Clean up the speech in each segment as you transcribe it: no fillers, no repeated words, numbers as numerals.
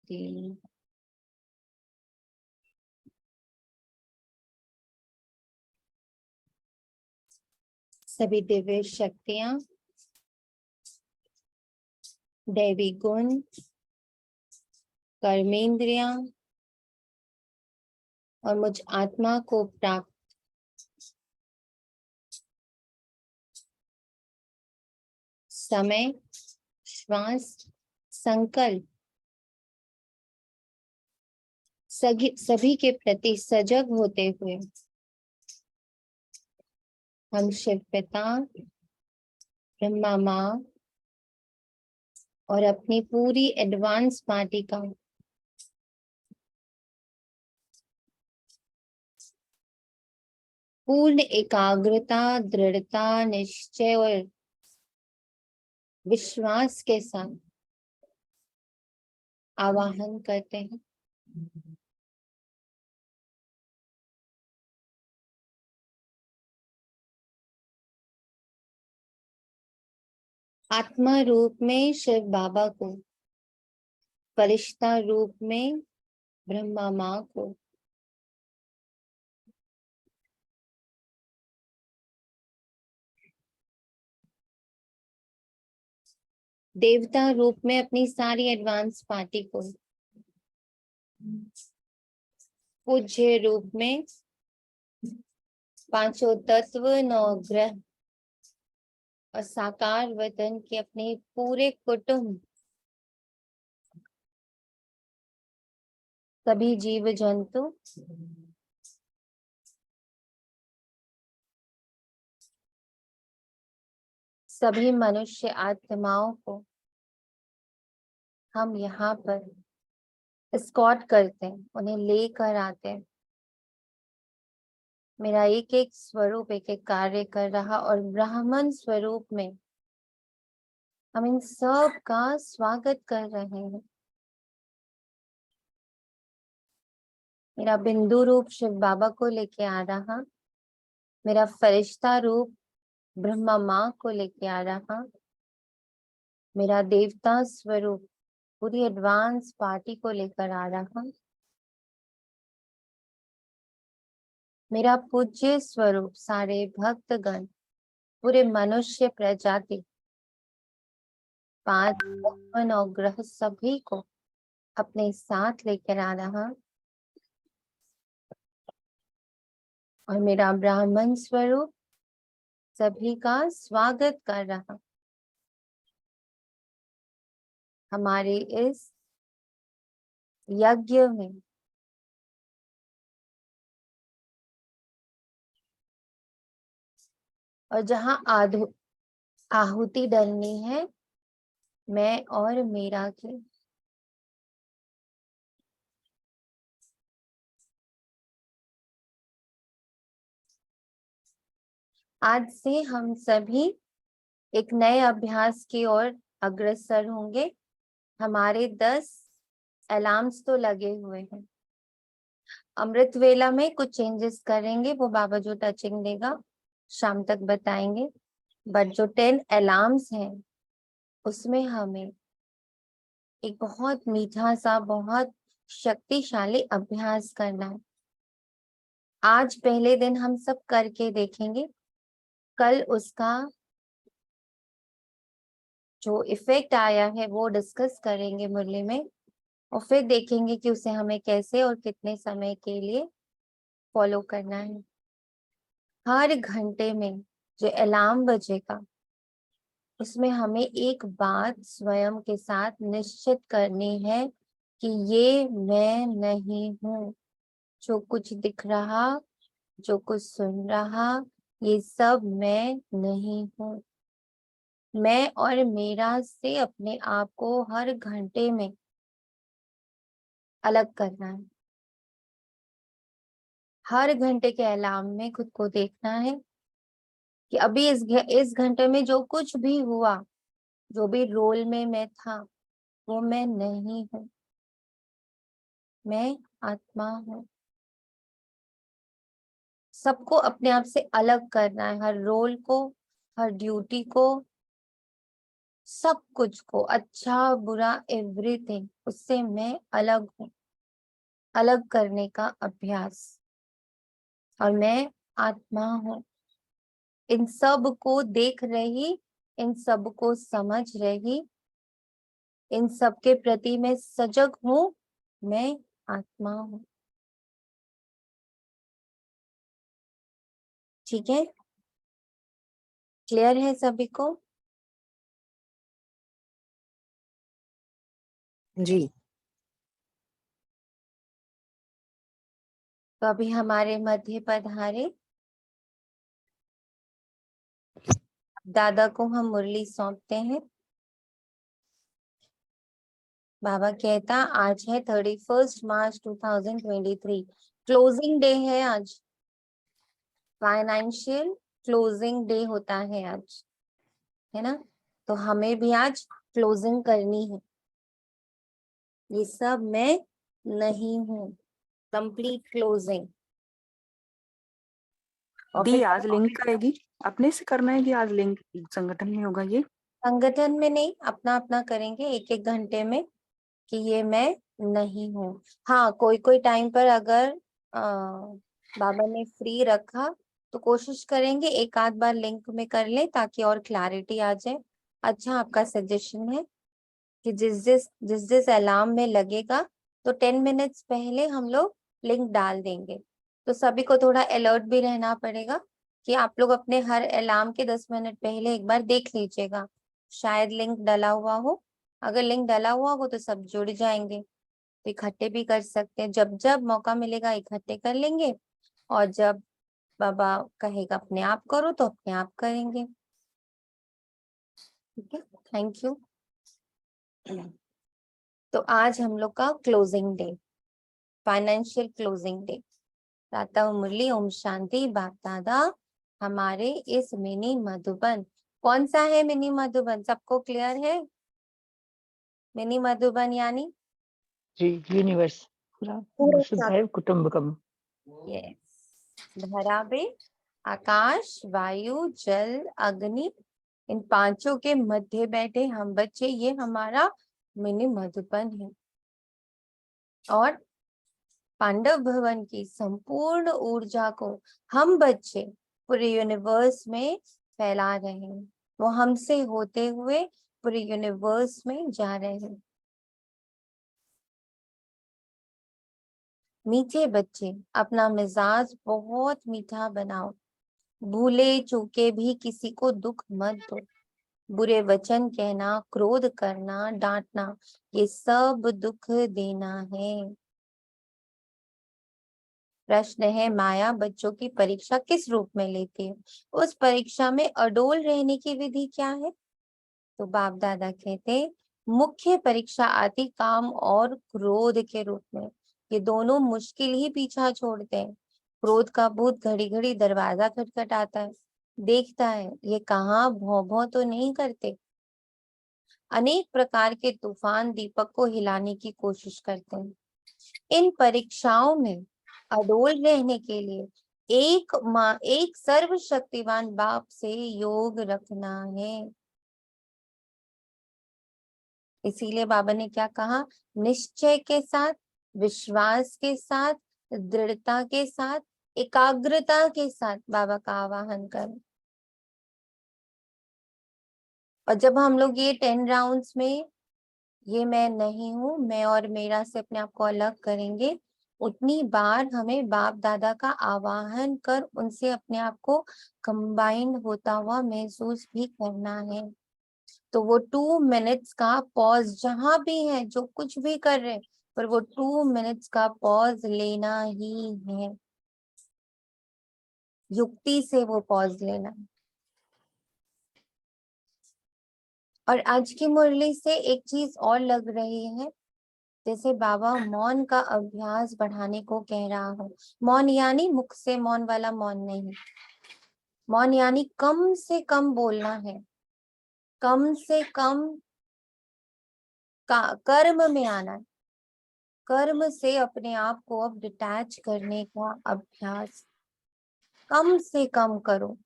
शक्ति। सभी दिव्य शक्तियां, दैवी गुण, कर्मेंद्रियां और मुझ आत्मा को प्राप्त समय, श्वास, संकल्प सभी के प्रति सजग होते हुए हम शिव पिता, ब्रह्मा माँ और अपनी पूरी एडवांस पार्टी का पूर्ण एकाग्रता, दृढ़ता, निश्चय और विश्वास के साथ आवाहन करते हैं। आत्मा रूप में शिव बाबा को, फरिश्ता रूप में ब्रह्मा माँ को, देवता रूप में अपनी सारी एडवांस पार्टी को, पूज्य रूप में पांचों तत्व, नौ ग्रह और साकार वतन के अपने पूरे कुटुंब, सभी जीव जंतु, सभी मनुष्य आत्माओं को हम यहाँ पर एस्कॉर्ट करते हैं, उन्हें लेकर आते हैं। मेरा एक एक स्वरूप एक एक कार्य कर रहा और ब्राह्मण स्वरूप में हम इन सब का स्वागत कर रहे हैं। मेरा बिंदु रूप शिव बाबा को लेके आ रहा, मेरा फरिश्ता रूप ब्रह्मा माँ को लेके आ रहा, मेरा देवता स्वरूप पूरी एडवांस पार्टी को लेकर आ रहा, मेरा पूज्य स्वरूप सारे भक्तगण, पूरे मनुष्य प्रजाति, पांच नौ ग्रह सभी को अपने साथ लेकर आ रहा, और मेरा ब्राह्मण स्वरूप सभी का स्वागत कर रहा हमारे इस यज्ञ में। और जहाँ आहुति डलनी है, मैं और मेरा की, आज से हम सभी एक नए अभ्यास की ओर अग्रसर होंगे। हमारे 10 अलार्म्स तो लगे हुए हैं। अमृत वेला में कुछ चेंजेस करेंगे, वो बाबा जो टचिंग देगा शाम तक बताएंगे। बट जो 10 अलार्म्स हैं उसमें हमें एक बहुत मीठा सा, बहुत शक्तिशाली अभ्यास करना है। आज पहले दिन हम सब करके देखेंगे, कल उसका जो इफेक्ट आया है वो डिस्कस करेंगे मुरली में, और फिर देखेंगे कि उसे हमें कैसे और कितने समय के लिए फॉलो करना है। हर घंटे में जो अलार्म बजेगा उसमें हमें एक बात स्वयं के साथ निश्चित करनी है कि ये मैं नहीं हूँ। जो कुछ दिख रहा, जो कुछ सुन रहा, ये सब मैं नहीं हूँ। मैं और मेरा से अपने आप को हर घंटे में अलग करना है। हर घंटे के अलार्म में खुद को देखना है कि अभी इस घंटे में जो कुछ भी हुआ, जो भी रोल में मैं था, वो मैं नहीं हूँ। मैं आत्मा हूँ। सबको अपने आप से अलग करना है, हर रोल को, हर ड्यूटी को, सब कुछ को, अच्छा बुरा एवरीथिंग, उससे मैं अलग हूँ, अलग करने का अभ्यास। और मैं आत्मा हूँ, इन सब को देख रही, इन सब को समझ रही, इन सब के प्रति मैं सजग हूँ, मैं आत्मा हूँ। ठीक है, क्लियर है सभी को? जी। तो अभी हमारे मध्य पधारे दादा को हम मुरली सौंपते हैं। बाबा कहता आज है 31 मार्च 2023, क्लोजिंग डे है आज, फाइनेंशियल क्लोजिंग डे होता है आज, है ना? तो हमें भी आज क्लोजिंग करनी है। ये सब मैं नहीं हूँ, कंप्लीट क्लोजिंग। और दी फिर आज लिंक करेगी, अपने से करना है कि आज लिंक संगठन में होगा? ये संगठन में नहीं, अपना अपना करेंगे एक एक घंटे में कि ये मैं नहीं हूँ। हाँ, कोई कोई टाइम पर अगर बाबा ने फ्री रखा तो कोशिश करेंगे एक आध बार लिंक में कर ले ताकि और क्लैरिटी आ जाए। अच्छा, आपका सजेशन है कि जिस जिस अलार्म में लगेगा तो 10 मिनट्स पहले हम लोग लिंक डाल देंगे। तो सभी को थोड़ा अलर्ट भी रहना पड़ेगा कि आप लोग अपने हर अलार्म के 10 मिनट पहले एक बार देख लीजिएगा, शायद लिंक डला हुआ हो। अगर लिंक डला हुआ हो तो सब जुड़ जाएंगे, तो इकट्ठे भी कर सकते हैं। जब जब मौका मिलेगा इकट्ठे कर लेंगे, और जब बाबा कहेगा अपने आप करो तो अपने आप करेंगे। ठीक है, थैंक यू। तो आज हम लोग का closing day, financial closing day. प्रातः मुरली ओम शांति बाप दादा हमारे इस मिनी मधुबन, कौन सा है मिनी मधुबन, सबको क्लियर है? मिनी मधुबन यानी जी, यूनिवर्स पूरा वसुधैव कुटुंबकम। यस, धरा पे आकाश वायु जल अग्नि, इन पांचों के मध्य बैठे हम बच्चे, ये हमारा मिनी मधुबन है। और पांडव भवन की संपूर्ण ऊर्जा को हम बच्चे पूरे यूनिवर्स में फैला रहे हैं, वो हमसे होते हुए पूरे यूनिवर्स में जा रहे हैं। मीठे बच्चे, अपना मिजाज बहुत मीठा बनाओ, भूले चूके भी किसी को दुख मत दो, बुरे वचन कहना, क्रोध करना, डांटना, ये सब दुख देना है। प्रश्न है, माया बच्चों की परीक्षा किस रूप में लेती है? उस परीक्षा में अडोल रहने की विधि क्या है? तो बाप दादा कहते मुख्य परीक्षा आती काम और क्रोध के रूप में। ये दोनों मुश्किल ही पीछा छोड़ते हैं। क्रोध का भूत घड़ी घड़ी दरवाजा खटखटाता है, देखता है ये कहाँ भौं भौं तो नहीं करते। अनेक प्रकार के तूफान दीपक को हिलाने की कोशिश करते हैं। इन परीक्षाओं में अडोल रहने के लिए एक सर्वशक्तिवान बाप से योग रखना है। इसीलिए बाबा ने क्या कहा, निश्चय के साथ, विश्वास के साथ, दृढ़ता के साथ, एकाग्रता के साथ बाबा का आवाहन करें। और जब हम लोग ये 10 राउंड्स में ये मैं नहीं हूँ, मैं और मेरा से अपने आप को अलग करेंगे, उतनी बार हमें बाप दादा का आवाहन कर उनसे अपने आप को कंबाइंड होता हुआ महसूस भी करना है। तो वो 2 मिनट्स का पॉज जहां भी है, जो कुछ भी कर रहे हैं, पर वो 2 मिनट्स का पॉज लेना ही है, युक्ति से वो पॉज लेना है। और आज की मुरली से एक चीज और लग रही है, जैसे बाबा मौन का अभ्यास बढ़ाने को कह रहा हो। मौन यानी मुख से मौन वाला मौन नहीं, मौन यानी कम से कम बोलना है, कम से कम कर्म में आना है, कर्म से अपने आप को अब डिटैच करने का अभ्यास कम से कम करो,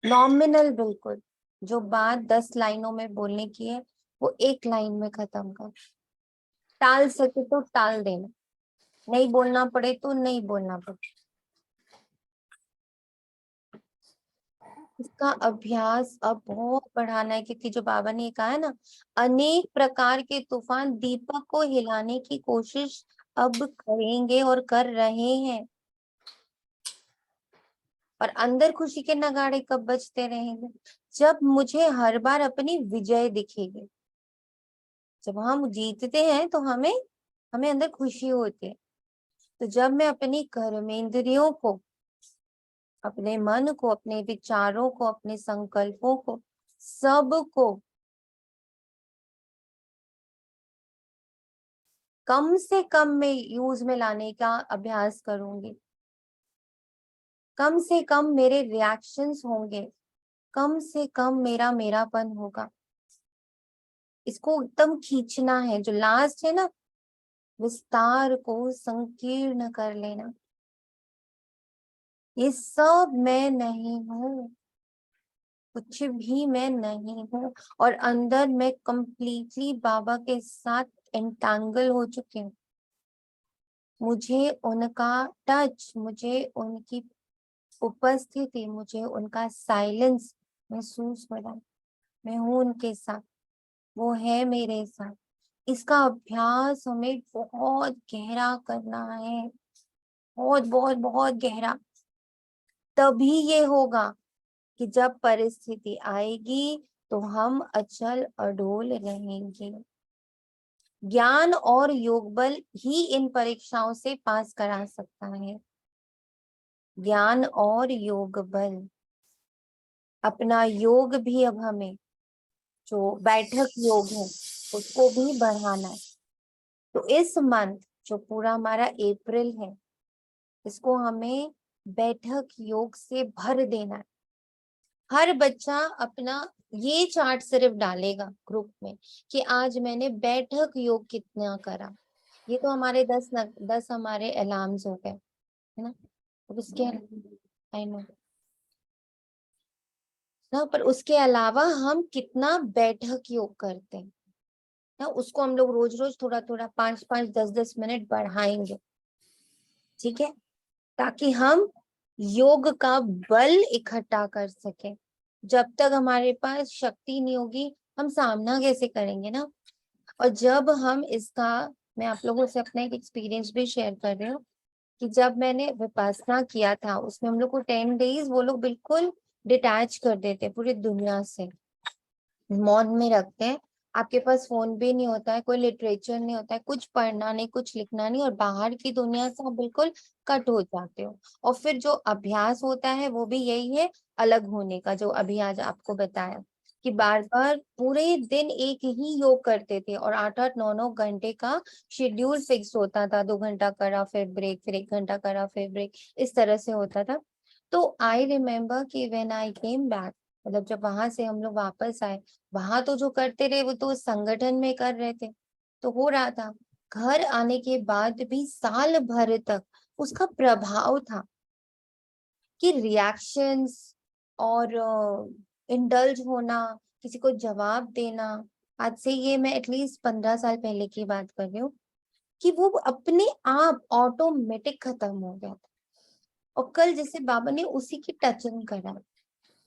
नॉमिनल बिल्कुल, जो बात 10 लाइनों में बोलने की है वो 1 लाइन में खत्म कर। टाल सके तो टाल देना, नहीं बोलना पड़े तो नहीं बोलना पड़े। इसका अभ्यास अब बहुत बढ़ाना है, क्योंकि जो बाबा ने कहा है ना, अनेक प्रकार के तूफान दीपक को हिलाने की कोशिश अब करेंगे और कर रहे हैं। और अंदर खुशी के नगाड़े कब बजते रहेंगे? जब मुझे हर बार अपनी विजय दिखेगी। जब हम जीतते हैं तो हमें हमें अंदर खुशी होती है। तो जब मैं अपनी कर्मेंद्रियों को, अपने मन को, अपने विचारों को, अपने संकल्पों को, सबको कम से कम में यूज में लाने का अभ्यास करूंगी, कम से कम मेरे रिएक्शंस होंगे, कम से कम मेरा मेरापन होगा। इसको एकदम खींचना है। जो लास्ट है ना, विस्तार को संकीर्ण कर लेना। ये सब मैं नहीं हूँ, कुछ भी मैं नहीं हूँ। और अंदर मैं कंप्लीटली बाबा के साथ एंटेंगल हो चुकी हूँ। मुझे उनका टच, मुझे उनकी उपस्थिति, मुझे उनका साइलेंस महसूस हो रहा है। मैं हूँ उनके साथ, वो है मेरे साथ। इसका अभ्यास हमें बहुत गहरा करना है, बहुत बहुत बहुत गहरा। तभी ये होगा कि जब परिस्थिति आएगी तो हम अचल अडोल रहेंगे। ज्ञान और योग बल ही इन परीक्षाओं से पास करा सकता है। ज्ञान और योग बल। अपना योग भी अब हमें, जो बैठक योग है उसको भी बढ़ाना है। तो इस मंथ जो पूरा हमारा अप्रैल है, इसको हमें बैठक योग से भर देना है। हर बच्चा अपना ये चार्ट सिर्फ डालेगा ग्रुप में कि आज मैंने बैठक योग कितना करा। ये तो हमारे 10 हमारे अलार्म्स हो गए, है ना। अब उसके आई नो ना, पर उसके अलावा हम कितना बैठक योग करते हैं ना, उसको हम लोग रोज रोज थोड़ा थोड़ा 5-5 10-10 मिनट बढ़ाएंगे। ठीक है, ताकि हम योग का बल इकट्ठा कर सके। जब तक हमारे पास शक्ति नहीं होगी, हम सामना कैसे करेंगे ना। और जब हम इसका, मैं आप लोगों से अपना एक एक्सपीरियंस भी शेयर कर रही हूँ कि जब मैंने विपासना किया था, उसमें हम लोग को 10 डेज वो लोग बिल्कुल डिटैच कर देते पूरी दुनिया से, मौन में रखते हैं। आपके पास फोन भी नहीं होता है, कोई लिटरेचर नहीं होता है, कुछ पढ़ना नहीं, कुछ लिखना नहीं, और बाहर की दुनिया से आप बिल्कुल कट हो जाते हो। और फिर जो अभ्यास होता है वो भी यही है, अलग होने का, जो अभी आज आपको बताया कि बार बार पूरे दिन एक ही योग करते थे और 8-8 9-9 घंटे का शेड्यूल फिक्स होता था। 2 घंटा करा फिर ब्रेक, फिर 1 घंटा करा फिर ब्रेक, इस तरह से होता था। तो आई रिमेम्बर कि व्हेन आई केम बैक, मतलब जब वहां से हम लोग वापस आए, वहां तो जो करते रहे वो तो संगठन में कर रहे थे, तो हो रहा था। घर आने के बाद भी साल भर तक उसका प्रभाव था कि रिएक्शंस और इंडल्ज होना, किसी को जवाब देना। आज से ये मैं एटलीस्ट 15 साल पहले की बात कर रही हूँ कि वो अपने आप ऑटोमेटिक खत्म हो गया था। और कल जैसे बाबा ने उसी की टचिंग करा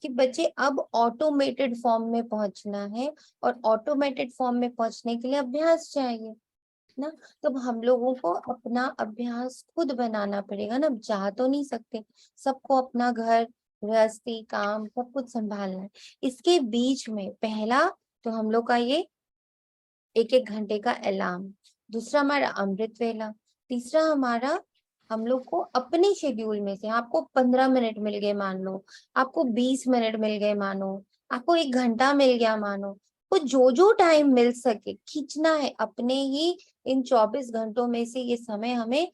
कि बच्चे अब ऑटोमेटेड फॉर्म में पहुंचना है, और ऑटोमेटेड फॉर्म में पहुंचने के लिए अभ्यास चाहिए ना। तो हम लोगों को अपना अभ्यास खुद बनाना पड़ेगा ना, अब जा तो नहीं सकते, सबको अपना घर गृहस्थी काम सब कुछ संभालना है। इसके बीच में पहला तो हम लोग का ये 1-1 घंटे का अलार्म, दूसरा हमारा अमृत वेला, तीसरा हमारा हम लोग को अपने शेड्यूल में से, आपको 15 मिनट मिल गए मान लो, आपको 20 मिनट मिल गए मानो, आपको 1 घंटा मिल गया मानो, तो जो जो टाइम मिल सके खींचना है अपने ही इन 24 घंटों में से। ये समय हमें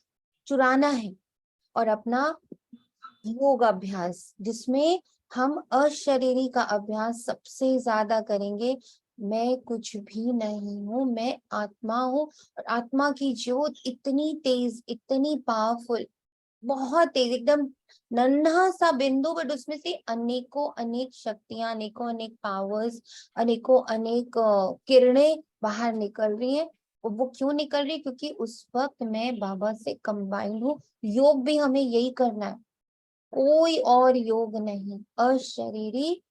चुराना है और अपना योग अभ्यास, जिसमें हम अशरीरी का अभ्यास सबसे ज्यादा करेंगे। मैं कुछ भी नहीं हूँ, मैं आत्मा हूँ, और आत्मा की ज्योत इतनी तेज, इतनी पावरफुल, बहुत तेज, एकदम नन्हा सा बिंदु, बट उसमें से अनेकों अनेक शक्तियां, अनेकों अनेक पावर्स, अनेकों अनेक किरणें बाहर निकल रही है। और वो क्यों निकल रही? क्योंकि उस वक्त मैं बाबा से कंबाइंड हूँ। योग भी हमें यही करना है, कोई और योग नहीं। अशरीरी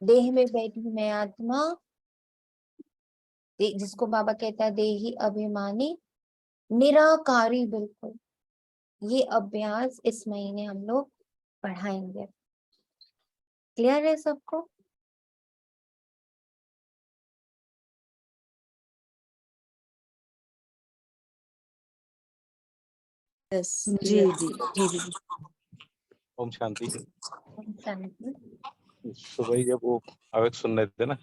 देह में बैठी मैं आत्मा, जिसको बाबा कहता है देही अभिमानी, निराकारी बिल्कुल। ये अभ्यास इस महीने हम लोग पढ़ाएंगे। क्लियर है सबको? यस। जी जी जी जी। ओम शांति। शांति। सुबह ही जब वो अवेक सुन रहे थे ना,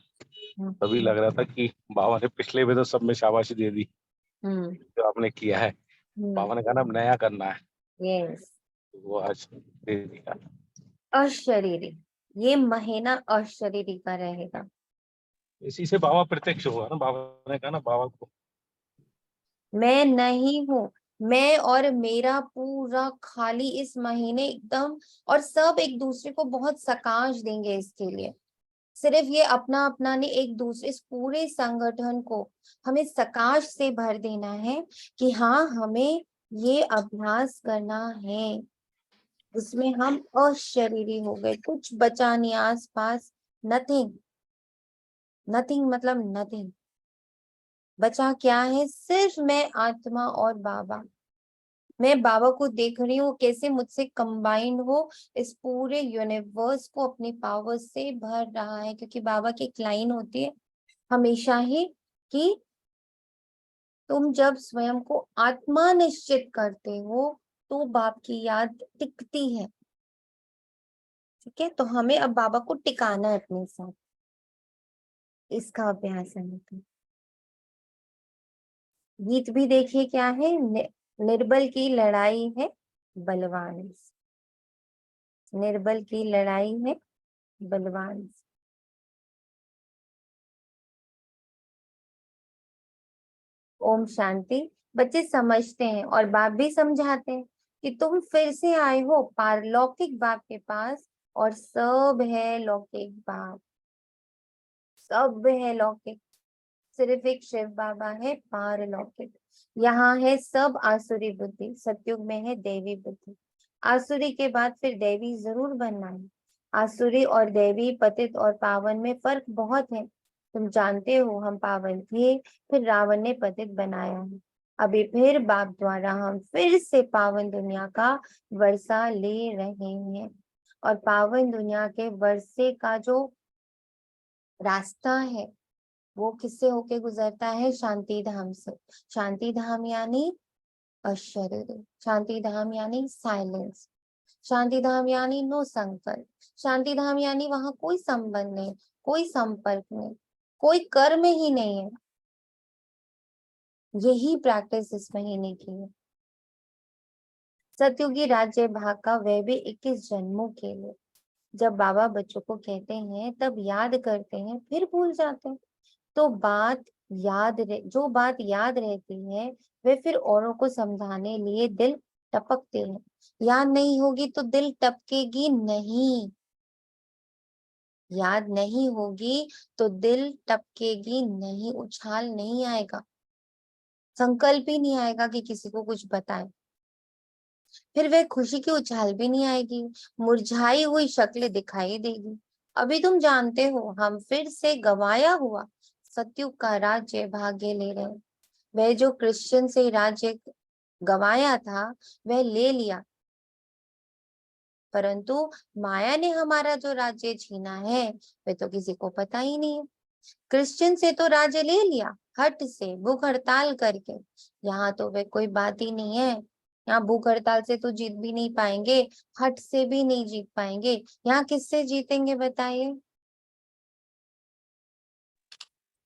हम्म, तभी लग रहा था कि बाबा ने पिछले में तो सब में शाबाशी दे दी हम्म, जो आपने किया है। बाबा ने कहा ना अब नया करना है, यस। तो वो आज दे दिया। अशरीरी, ये महीना अशरीरी का रहेगा। इसी से बाबा प्रत्यक्ष हुआ ना। बाबा ने कहा ना बाबा को, मैं नहीं हूँ, मैं और मेरा पूरा खाली इस महीने एकदम। और सब एक दूसरे को बहुत सकाश देंगे इसके लिए। सिर्फ ये अपना अपना नहीं, एक दूसरे, इस पूरे संगठन को हमें सकाश से भर देना है कि हाँ, हमें ये अभ्यास करना है। उसमें हम अशरीरी हो गए, कुछ बचा नहीं आस पास। नथिंग, नथिंग मतलब नथिंग बचा। क्या है? सिर्फ मैं आत्मा और बाबा। मैं बाबा को देख रही हूँ कैसे मुझसे कंबाइंड हो, इस पूरे यूनिवर्स को अपनी पावर से भर रहा है। क्योंकि बाबा की एक लाइन होती है हमेशा ही कि तुम जब स्वयं को आत्मा निश्चित करते हो तो बाप की याद टिकती है। ठीक है, तो हमें अब बाबा को टिकाना है अपने साथ। इसका अभ्यास है। तो गीत भी देखिए क्या है, निर्बल की लड़ाई है बलवान से। निर्बल की लड़ाई है बलवान से। ओम शांति। बच्चे समझते हैं और बाप भी समझाते हैं कि तुम फिर से आए हो पारलौकिक बाप के पास, और सब है लौकिक बाप, सब है लौकिक। सिर्फ एक शिव बाबा है पारलौकिक। यहाँ है सब आसुरी बुद्धि, सतयुग में है देवी बुद्धि। आसुरी के बाद फिर देवी जरूर बनना है। आसुरी और देवी, पतित और पावन में फर्क बहुत है। तुम जानते हो हम पावन थे, फिर रावण ने पतित बनाया है। अभी फिर बाप द्वारा हम फिर से पावन दुनिया का वर्षा ले रहे हैं। और पावन दुनिया के वर्षे का जो रास्ता है वो किससे होके गुजरता है? शांति धाम से। शांति धाम यानी अशरीरी, शांति धाम यानी साइलेंस, शांति धाम यानी नो संकल्प, शांति धाम यानी वहां कोई संबंध नहीं, कोई संपर्क नहीं, कोई कर्म ही नहीं है। यही प्रैक्टिस इस महीने की है। सतयुगी राज्य भाग का, वह भी 21 जन्मों के लिए। जब बाबा बच्चों को कहते हैं तब याद करते हैं, फिर भूल जाते हैं। तो जो बात याद रहती है वे फिर औरों को समझाने लिए दिल टपकते हैं। याद नहीं होगी तो दिल टपकेगी नहीं। याद नहीं होगी तो दिल टपकेगी नहीं, उछाल नहीं आएगा, संकल्प ही नहीं आएगा कि किसी को कुछ बताए। फिर वह खुशी की उछाल भी नहीं आएगी, मुरझाई हुई शक्ल दिखाई देगी। अभी तुम जानते हो हम फिर से गवाया हुआ सतयुग का राज्य भाग्य ले रहे हैं। वह जो क्रिश्चियन से राज्य गवाया था वह ले लिया, परंतु माया ने हमारा जो राज्य छीना है वह तो किसी को पता ही नहीं है। क्रिश्चियन से तो राज्य ले लिया, हट से, भूख हड़ताल करके। यहाँ तो वे कोई बात ही नहीं है। यहाँ भूख हड़ताल से तो जीत भी नहीं पाएंगे, हट से भी नहीं जीत पाएंगे। यहाँ किससे जीतेंगे बताइए?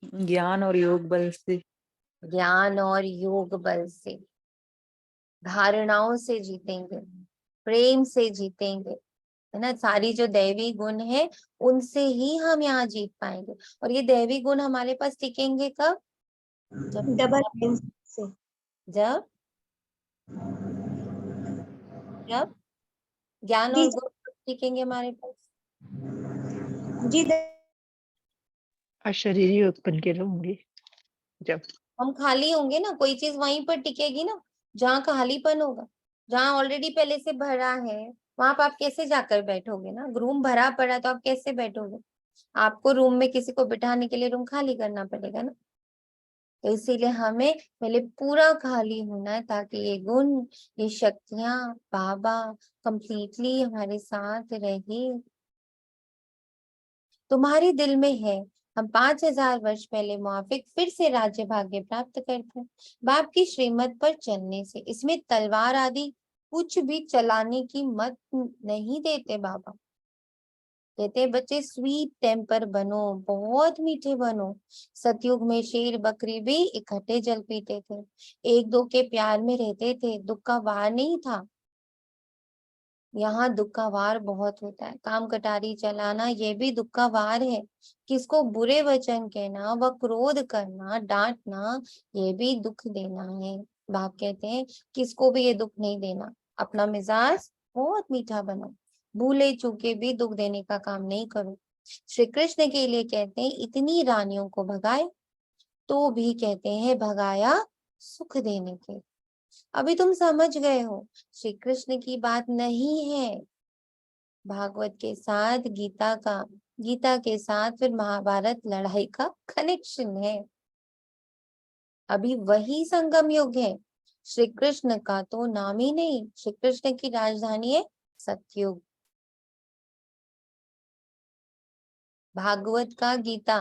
ज्ञान और योग बल से। ज्ञान और योग बल से, धारणाओं से जीतेंगे, प्रेम से जीतेंगे, है ना। सारी जो दैवी गुण है उनसे ही हम यहाँ जीत पाएंगे। और ये दैवी गुण हमारे पास टिकेंगे कब? डबल लाइन से। जब अब ज्ञान और गुण सीखेंगे हमारे पास। जी अशरीरी उत्पन्न के होंगे जब हम खाली होंगे ना, कोई चीज वहीं पर टिकेगी ना जहाँ खालीपन होगा। जहाँ ऑलरेडी पहले से भरा है वहां पर आप कैसे जाकर बैठोगे ना। रूम भरा पड़ा तो आप कैसे बैठोगे? आपको रूम में किसी को बिठाने के लिए रूम खाली करना पड़ेगा ना। तो इसीलिए हमें पहले पूरा खाली होना है ताकि ये गुण, ये शक्तियां बाबा कंप्लीटली हमारे साथ रहे। तुम्हारे दिल में है, हम 5000 वर्ष पहले मुआफिक फिर से राज्य भाग्य प्राप्त करते हैं बाप की श्रीमत पर चलने से। इसमें तलवार आदि कुछ भी चलाने की मत नहीं देते बाबा। कहते बच्चे स्वीट टेम्पर बनो, बहुत मीठे बनो। सतयुग में शेर बकरी भी इकट्ठे जल पीते थे, एक दो के प्यार में रहते थे, दुख का वार नहीं था। यहाँ दुख का वार बहुत होता है। काम कटारी चलाना ये भी दुख का वार है। किसको बुरे वचन कहना व क्रोध करना, डांटना, ये भी दुख देना है। बाप कहते हैं किसको भी ये दुख नहीं देना। अपना मिजाज बहुत मीठा बनो, भूले चूके भी दुख देने का काम नहीं करो। श्री कृष्ण के लिए कहते हैं इतनी रानियों को भगाए तो भी कहते हैं भगाया सुख देने के। अभी तुम समझ गए हो श्री कृष्ण की बात नहीं है, भागवत के साथ गीता का, गीता के साथ फिर महाभारत लड़ाई का कनेक्शन है। अभी वही संगम युग है। श्री कृष्ण का तो नाम ही नहीं, श्री कृष्ण की राजधानी है सतयुग। भागवत का गीता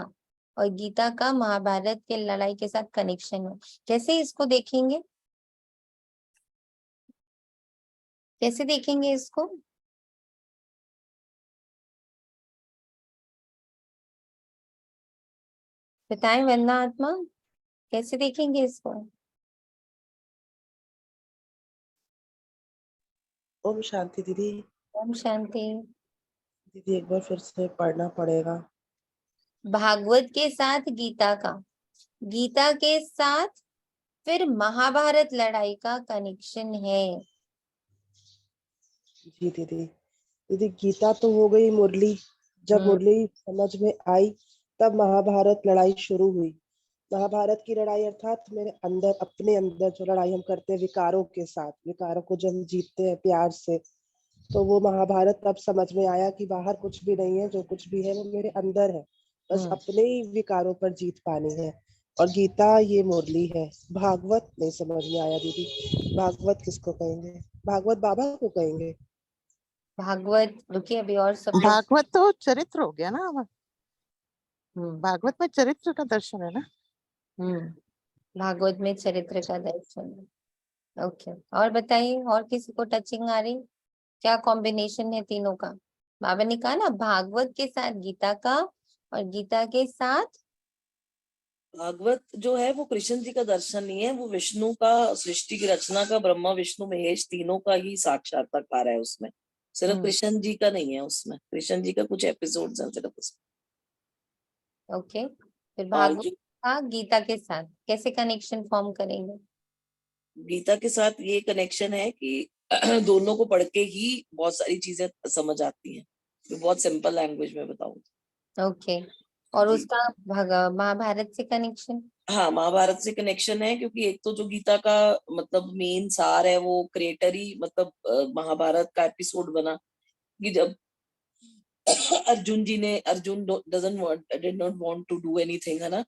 और गीता का महाभारत के लड़ाई के साथ कनेक्शन है। कैसे इसको देखेंगे, कैसे देखेंगे इसको? बताएं वंदना आत्मा, कैसे देखेंगे इसको? ओम शांति दीदी। ओम शांति। दीदी एक बार फिर से पढ़ना पड़ेगा। भागवत के साथ गीता का, गीता के साथ फिर महाभारत लड़ाई का कनेक्शन है। जी दीदी। दीदी गीता तो हो गई मुरली, जब मुरली समझ में आई तब महाभारत लड़ाई शुरू हुई। महाभारत की लड़ाई अर्थात मेरे अंदर, अपने अंदर जो लड़ाई हम करते हैं विकारों के साथ, विकारों को जब हम जीतते हैं प्यार से, तो वो महाभारत तब समझ में आया कि बाहर कुछ भी नहीं है, जो कुछ भी है वो मेरे अंदर है, बस अपने ही विकारों पर जीत पानी है। और गीता ये मुरली है। भागवत नहीं समझ में आया दीदी, भागवत किसको कहेंगे? भागवत बाबा को कहेंगे? भागवत, रुकिए अभी और सब लोग। भागवत तो चरित्र हो गया ना अब। भागवत में चरित्र का दर्शन है ना। भागवत में चरित्र का दर्शन है। ओके, और बताइए, और किसी को टचिंग आ रही? क्या कॉम्बिनेशन है तीनों का? बाबा ने कहा ना भागवत के साथ गीता का और गीता के साथ भागवत जो है वो कृष्ण जी का दर्शन नहीं है, वो विष्णु का, सृष्टि की रचना का, ब्रह्मा विष्णु महेश तीनों का ही साक्षात्कार है उसमें। सिर्फ कृष्ण जी का नहीं है उसमें, कृष्ण जी का कुछ एपिसोड्स हैं सिर्फ उसमें। ओके, फिर और भागवत जो का गीता के साथ कैसे कनेक्शन फॉर्म करेंगे? गीता के साथ ये कनेक्शन है कि दोनों को पढ़ के ही बहुत सारी चीजें समझ आती हैं। तो बहुत सिंपल लैंग्वेज में बताऊं। ओके, और जी। उसका महाभारत से कनेक्शन? हाँ, महाभारत से कनेक्शन है क्योंकि एक तो जो गीता का मतलब मेन सार है वो क्रिएटर ही मतलब महाभारत का एपिसोड बना कि जब Arjun did not want to do anything, है ना।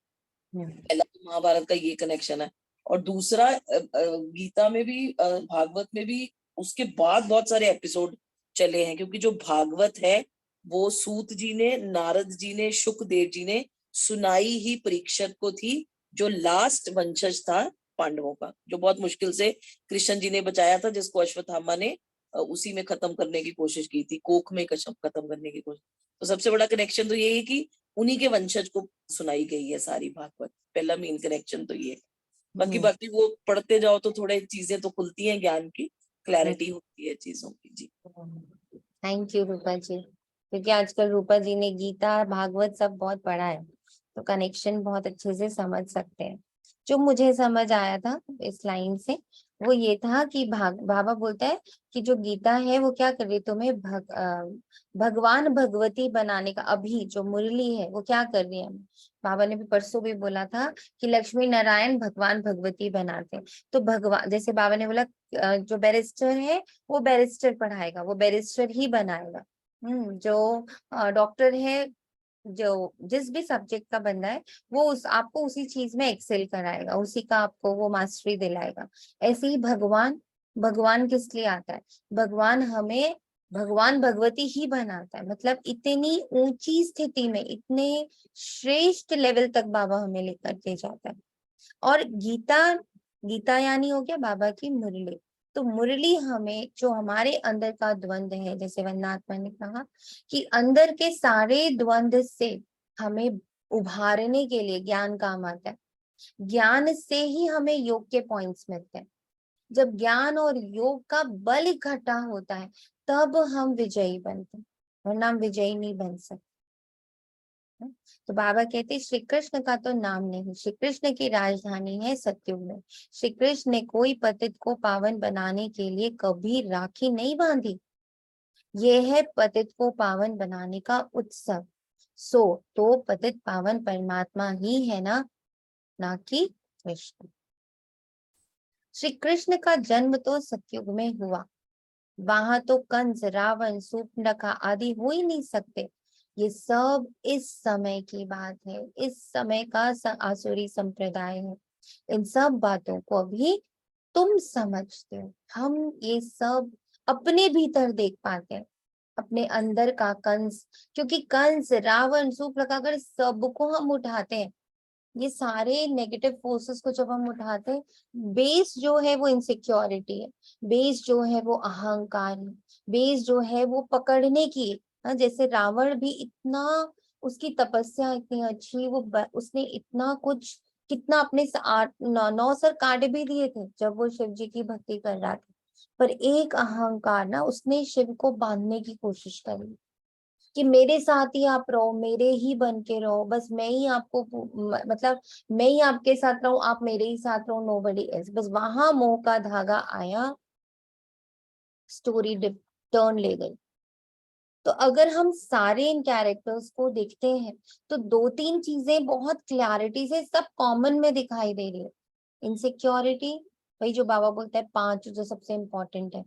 पहला तो महाभारत का ये कनेक्शन है। और दूसरा गीता में भी भागवत में भी उसके बाद बहुत सारे एपिसोड चले हैं, क्योंकि जो भागवत है वो सूत जी ने, नारद जी ने, शुकदेव जी ने सुनाई ही परीक्षित को थी, जो लास्ट वंशज था पांडवों का, जो बहुत मुश्किल से कृष्ण जी ने बचाया था, जिसको अश्वत्थामा ने उसी में खत्म करने की कोशिश की थी, कोख में खत्म करने की कोशिश। तो सबसे बड़ा कनेक्शन तो ये है कि उन्हीं के वंशज को सुनाई गई है सारी भागवत। पहला मेन कनेक्शन तो ये। बाकी वो पढ़ते जाओ तो थोड़े चीजें तो खुलती हैं, ज्ञान की क्लैरिटी होती है चीजों की। जी थैंक यू रूपा जी, क्योंकि आजकल रूपा जी ने गीता भागवत सब बहुत पढ़ा है तो कनेक्शन बहुत अच्छे से समझ सकते हैं। जो मुझे समझ आया था इस लाइन से वो ये था कि बाबा बोलता है कि जो गीता है वो क्या कर रही है, तुम्हें भगवान भगवती बनाने का, अभी जो मुरली है वो क्या कर रही है। बाबा ने भी परसों भी बोला था कि लक्ष्मी नारायण भगवान भगवती बनाते हैं। तो भगवान, जैसे बाबा ने बोला जो बैरिस्टर है वो बैरिस्टर पढ़ाएगा, वो बैरिस्टर ही बनाएगा। जो डॉक्टर है, जो जिस भी सब्जेक्ट का बंदा है वो आपको उसी चीज में एक्सेल कराएगा, उसी का आपको वो मास्टरी दिलाएगा। ऐसे ही भगवान, भगवान किस लिए आता है, भगवान हमें भगवान भगवती ही बनाता है। मतलब इतनी ऊंची स्थिति में, इतने श्रेष्ठ लेवल तक बाबा हमें लेकर के जाता है। और गीता, गीता यानी हो गया बाबा की मुरली। तो मुरली हमें जो हमारे अंदर का द्वंद है, जैसे वंदनात्मा ने कहा कि अंदर के सारे द्वंद से हमें उभारने के लिए ज्ञान काम आता है। ज्ञान से ही हमें योग के पॉइंट्स मिलते हैं। जब ज्ञान और योग का बल इकट्ठा होता है तब हम विजयी बनते हैं, वरना हम विजयी नहीं बन सकते। तो बाबा कहते श्री कृष्ण का तो नाम नहीं, श्री कृष्ण की राजधानी है सतयुग में। श्री कृष्ण ने कोई पतित को पावन बनाने के लिए कभी राखी नहीं बांधी। ये है पतित को पावन बनाने का उत्सव। सो तो पतित पावन परमात्मा ही है ना कि कृष्ण। श्री कृष्ण का जन्म तो सतयुग में हुआ, वहां तो कंस, रावण, शूर्पणखा आदि हो ही नहीं सकते। ये सब इस समय की बात है, इस समय का आसुरी संप्रदाय है। इन सब बातों को अभी तुम समझते हो, हम ये सब अपने भीतर देख पाते हैं, अपने अंदर का कंस। क्योंकि कंस, रावण, शूर्पणखा, अगर सबको हम उठाते हैं, ये सारे नेगेटिव फोर्सेस को जब हम उठाते हैं, बेस जो है वो इनसिक्योरिटी है, बेस जो है वो अहंकार है, बेस जो है वो पकड़ने की। जैसे रावण भी इतना, उसकी तपस्या इतनी अच्छी, वो उसने इतना कुछ, कितना अपने 9 सर काट भी दिए थे जब वो शिव जी की भक्ति कर रहा था। पर एक अहंकार ना, उसने शिव को बांधने की कोशिश करी कि मेरे साथ ही आप रहो, मेरे ही बन के रहो, बस मैं ही आपको मतलब मैं ही आपके साथ रहूं, आप मेरे ही साथ रहो, नोबडी एल्स। बस वहां मोह का धागा आया, स्टोरी टर्न ले गई। तो अगर हम सारे इन कैरेक्टर्स को देखते हैं तो 2-3 चीजें बहुत क्लैरिटी से सब कॉमन में दिखाई दे रही है। इनसिक्योरिटी, भाई जो बाबा बोलता है 5 जो सबसे इंपॉर्टेंट है,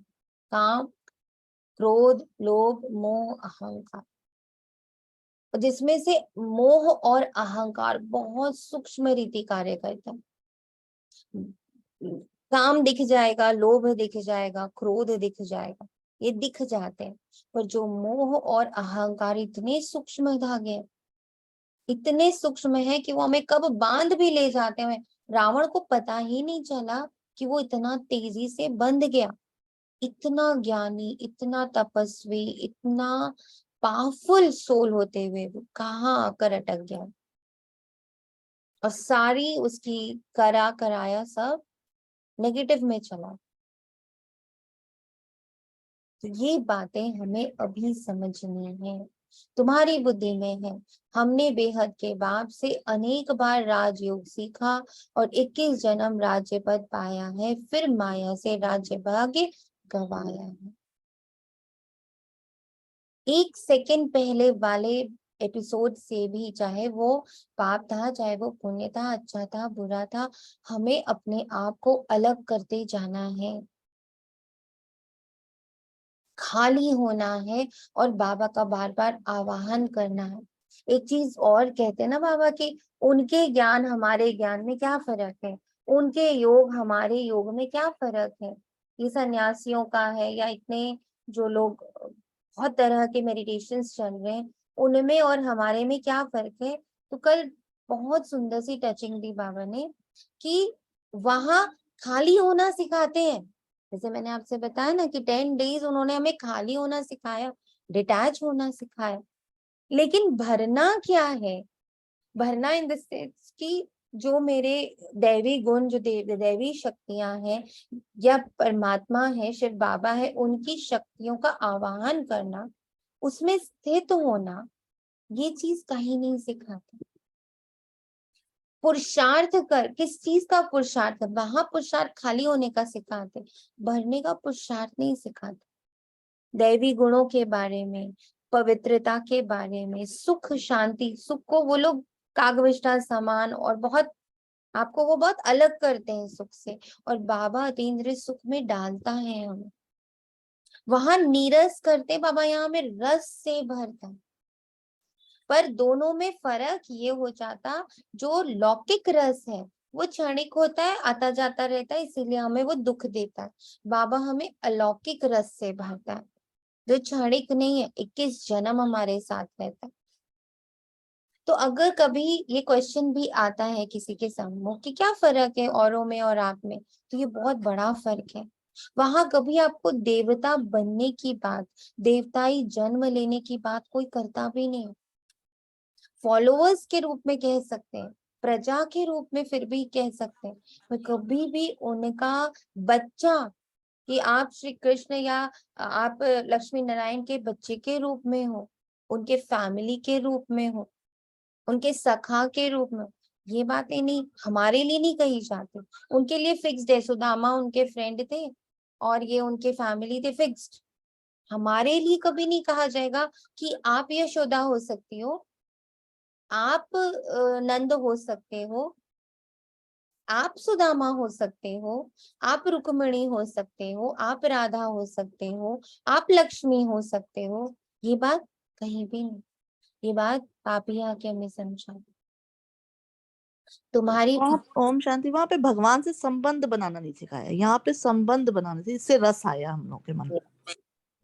काम, क्रोध, लोभ, मोह, अहंकार। जिसमें से मोह और अहंकार बहुत सूक्ष्म रीति कार्य करता है। काम दिख जाएगा, लोभ दिख जाएगा, क्रोध दिख जाएगा, ये दिख जाते हैं। पर जो मोह और अहंकार इतने सूक्ष्म धागे हैं, इतने सूक्ष्म है कि वो हमें कब बांध भी ले जाते हैं। रावण को पता ही नहीं चला कि वो इतना तेजी से बंध गया। इतना ज्ञानी, इतना तपस्वी, इतना पावरफुल सोल होते हुए वो कहाँ आकर अटक गया। और सारी उसकी कराया सब नेगेटिव में चला। तो ये बातें हमें अभी समझनी है, तुम्हारी बुद्धि में है। हमने बेहद के बाप से अनेक बार राजयोग सीखा और 21 जन्म राज्य पद पाया है, फिर माया से राज्य भाग्य गवाया है। 1 सेकंड पहले वाले एपिसोड से भी, चाहे वो पाप था, चाहे वो पुण्य था, अच्छा था, बुरा था, हमें अपने आप को अलग करते जाना है, खाली होना है और बाबा का बार बार आवाहन करना है। एक चीज और कहते हैं ना बाबा कि उनके ज्ञान हमारे ज्ञान में क्या फर्क है, उनके योग हमारे योग में क्या फर्क है। ये सन्यासियों का है या इतने जो लोग बहुत तरह के मेडिटेशंस चल रहे हैं, उनमें और हमारे में क्या फर्क है। तो कल बहुत सुंदर सी टचिंग दी बाबा ने कि वहां खाली होना सिखाते हैं। जैसे मैंने आपसे बताया ना कि 10 डेज उन्होंने हमें खाली होना सिखाया, डिटैच होना सिखाया। लेकिन भरना क्या है, भरना इन द सेंस कि जो मेरे दैवी गुण, जो दैवी शक्तियां हैं या परमात्मा है, शिव बाबा है, उनकी शक्तियों का आवाहन करना, उसमें स्थित होना, ये चीज कहीं नहीं सिखाते। पुरुषार्थ कर, किस चीज का पुरुषार्थ? वहां पुरुषार्थ खाली होने का सिखाते, भरने का पुरुषार्थ नहीं सिखाते। दैवी गुणों के बारे में, पवित्रता के बारे में, सुख शांति, सुख को वो लोग कागविष्ठा समान और बहुत, आपको वो बहुत अलग करते हैं सुख से, और बाबा अतीन्द्रिय सुख में डालता है हमें। वहां नीरस करते बाबा, यहाँ में रस से भरता। पर दोनों में फर्क ये हो जाता, जो लौकिक रस है वो क्षणिक होता है, आता जाता रहता है, इसीलिए हमें वो दुख देता है। बाबा हमें अलौकिक रस से भरता है, जो क्षणिक नहीं है, 21 जन्म हमारे साथ रहता है। तो अगर कभी ये क्वेश्चन भी आता है किसी के सम्मुख कि क्या फर्क है औरों में और आप में, तो ये बहुत बड़ा फर्क है। वहां कभी आपको देवता बनने की बात, देवताई जन्म लेने की बात कोई करता भी नहीं। फॉलोअर्स के रूप में कह सकते हैं, प्रजा के रूप में फिर भी कह सकते हैं, पर कभी भी उनका बच्चा, कि आप श्री कृष्ण या आप लक्ष्मी नारायण के बच्चे के रूप में हो, उनके फैमिली के रूप में हो, उनके सखा के रूप में, ये बातें नहीं, हमारे लिए नहीं कही जाती। उनके लिए फिक्स्ड है, सुदामा उनके फ्रेंड थे और ये उनके फैमिली थे, फिक्स्ड। हमारे लिए कभी नहीं कहा जाएगा कि आप यशोदा हो सकती हो, आप नंद हो सकते हो, आप सुदामा हो सकते हो, आप रुक्मिणी हो सकते हो, आप राधा हो सकते हो, आप लक्ष्मी हो सकते हो। ये बात कहीं भी नहीं, ये बात आप ही आके हमें समझा। तुम्हारी वहाँ ओम शांति, वहाँ पे भगवान से संबंध बनाना नहीं सिखाया, यहाँ पे संबंध बनाना चाहिए, इससे रस आया हम लोग के मन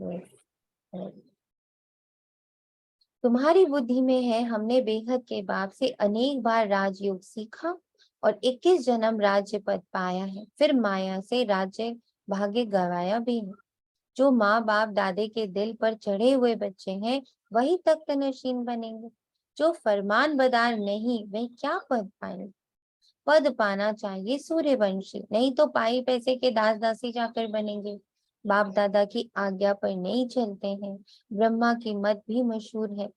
में। तुम्हारी बुद्धि में है, हमने बेहद के बाप से अनेक बार राजयोग सीखा और 21 जन्म राज्य पद पाया है, फिर माया से राज्य भाग्य गवाया भी है। जो माँ बाप दादे के दिल पर चढ़े हुए बच्चे हैं वही तख्त नशीन बनेंगे। जो फरमान बदार नहीं वह क्या पद पाएंगे? पद पाना चाहिए सूर्यवंशी, नहीं तो पाई पैसे के दास दासी जाकर बनेंगे। बाप दादा की आज्ञा पर नहीं चलते हैं। ब्रह्मा की मत भी मशहूर है,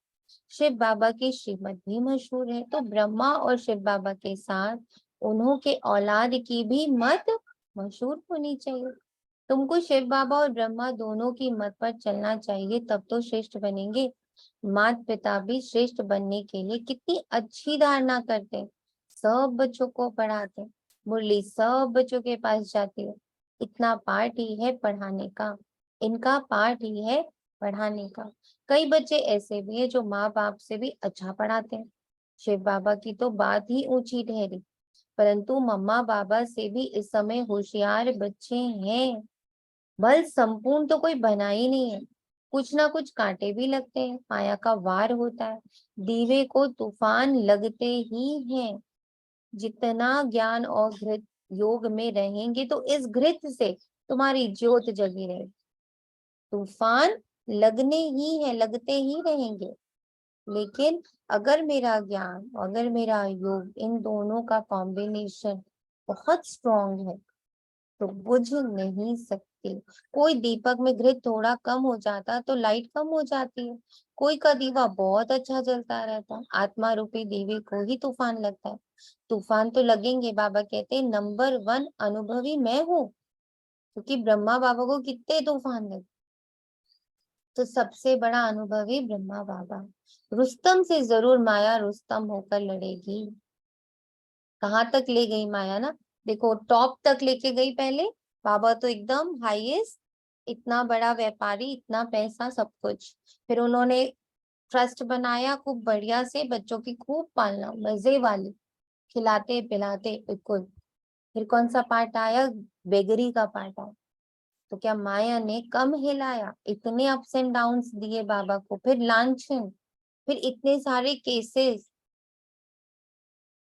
शिव बाबा की श्रीमत भी मशहूर है, तो ब्रह्मा और शिव बाबा के साथ उन्हों के औलाद की भी मत मशहूर होनी चाहिए। तुमको शिव बाबा और ब्रह्मा दोनों की मत पर चलना चाहिए, तब तो श्रेष्ठ बनेंगे। माता पिता भी श्रेष्ठ बनने के लिए कितनी अच्छी धारणा करते हैं, सब बच्चों को पढ़ाते हैं, मुरली सब बच्चों के पास जाती है। इतना पार्ट ही है पढ़ाने का, इनका पार्ट ही है पढ़ाने का। कई बच्चे ऐसे भी हैं जो माँ बाप से भी अच्छा पढ़ाते हैं, शिव बाबा की तो बात ही ऊंची ठहरी, परंतु मम्मा बाबा से भी इस समय होशियार बच्चे हैं। बल संपूर्ण तो कोई बना ही नहीं है, कुछ ना कुछ कांटे भी लगते हैं, माया का वार होता है, दीवे को तूफान लगते ही हैं। जितना ज्ञान और घृत योग में रहेंगे तो इस घृत से तुम्हारी ज्योत जगी रहेगी। तूफान लगने ही है, लगते ही रहेंगे, लेकिन अगर मेरा ज्ञान, अगर मेरा योग, इन दोनों का कॉम्बिनेशन बहुत स्ट्रॉन्ग है तो बुझ नहीं सकती। कोई दीपक में घृत थोड़ा कम हो जाता तो लाइट कम हो जाती है, कोई का दीवा बहुत अच्छा जलता रहता। आत्मा रूपी दीवे को ही तूफान लगता है। तूफान तो लगेंगे, बाबा कहते हैं नंबर 1 अनुभवी मैं हूँ, क्योंकि ब्रह्मा बाबा को कितने तूफान लगे, तो सबसे बड़ा अनुभवी ब्रह्मा बाबा। रुस्तम से जरूर माया रुस्तम होकर लड़ेगी। कहाँ तक ले गई माया ना, देखो टॉप तक लेके गई पहले। बाबा तो एकदम हाईएस्ट, इतना बड़ा व्यापारी, इतना पैसा, सब कुछ। फिर उन्होंने ट्रस्ट बनाया खूब बढ़िया से, बच्चों की खूब पालना मजे वाली, खिलाते पिलाते बिल्कुल। फिर कौन सा पार्ट आया? बेगरी का पार्ट आया। तो क्या माया ने कम हिलाया? इतने अप्स एंड डाउन्स दिए बाबा को, फिर लांछन, फिर इतने सारे केसेस,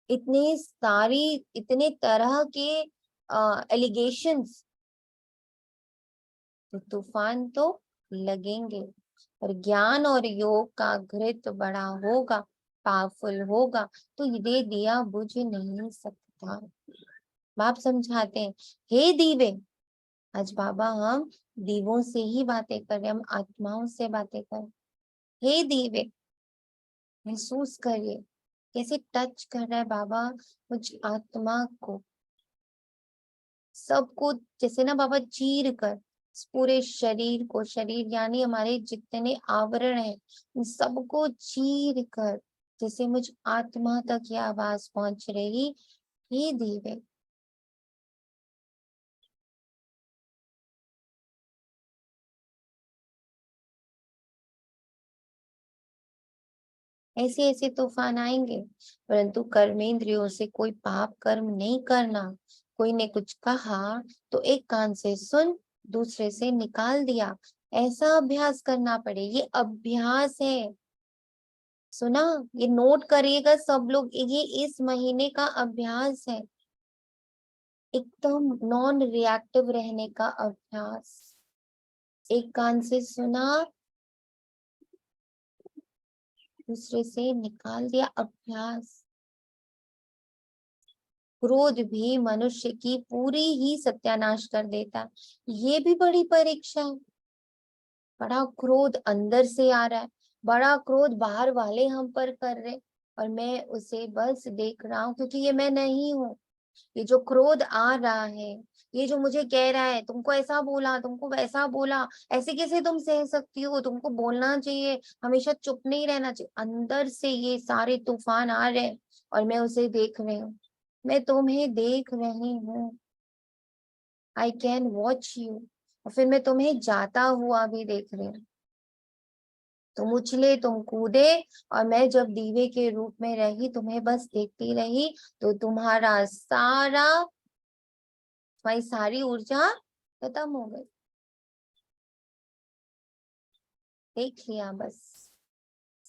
इतने तरह के एलिगेशंस, तो तूफान तो लगेंगे। और ज्ञान और योग का घृत बड़ा होगा, पावरफुल होगा, तो ये दिया बुझ नहीं सकता। बाप समझाते हैं, हे दीवे, आज बाबा हम दीवों से ही बातें कर रहे हैं, हम आत्माओं से बातें कर रहे हैं। हे दीवे, महसूस करिए कैसे टच कर रहा है बाबा मुझ आत्मा को, सबको, जैसे ना बाबा चीर कर इस पूरे शरीर को, शरीर यानी हमारे जितने आवरण हैं उन सबको चीर कर जैसे मुझ आत्मा तक ये आवाज पहुंच रही, हे देवे। ऐसे ऐसे तूफान आएंगे, परंतु कर्मेंद्रियों से कोई पाप कर्म नहीं करना। कोई ने कुछ कहा तो एक कान से सुन, दूसरे से निकाल दिया। ऐसा अभ्यास करना पड़े, ये अभ्यास है। सुना, ये नोट करिएगा सब लोग, ये इस महीने का अभ्यास है, एकदम नॉन रिएक्टिव रहने का अभ्यास। एक कान से सुना, दूसरे से निकाल दिया, अभ्यास। क्रोध भी मनुष्य की पूरी ही सत्यानाश कर देता, ये भी बड़ी परीक्षा है। बड़ा क्रोध अंदर से आ रहा है, बड़ा क्रोध बाहर वाले हम पर कर रहे, और मैं उसे बस देख रहा हूँ, क्योंकि ये मैं नहीं हूँ। ये जो क्रोध आ रहा है, ये जो मुझे कह रहा है तुमको ऐसा बोला, तुमको वैसा बोला, ऐसे कैसे तुम सह सकती हो, तुमको बोलना चाहिए, हमेशा चुप नहीं रहना चाहिए, अंदर से ये सारे तूफान आ रहे हैं और मैं उसे देख रही हूँ। मैं तुम्हें देख रही हूँ, आई कैन वॉच यू, और फिर मैं तुम्हें जाता हुआ भी देख रही हूँ। तुम उछले, तुम कूदे, और मैं जब दीवे के रूप में रही, तुम्हें बस देखती रही, तो तुम्हारी सारी ऊर्जा खत्म हो गई। देख लिया बस,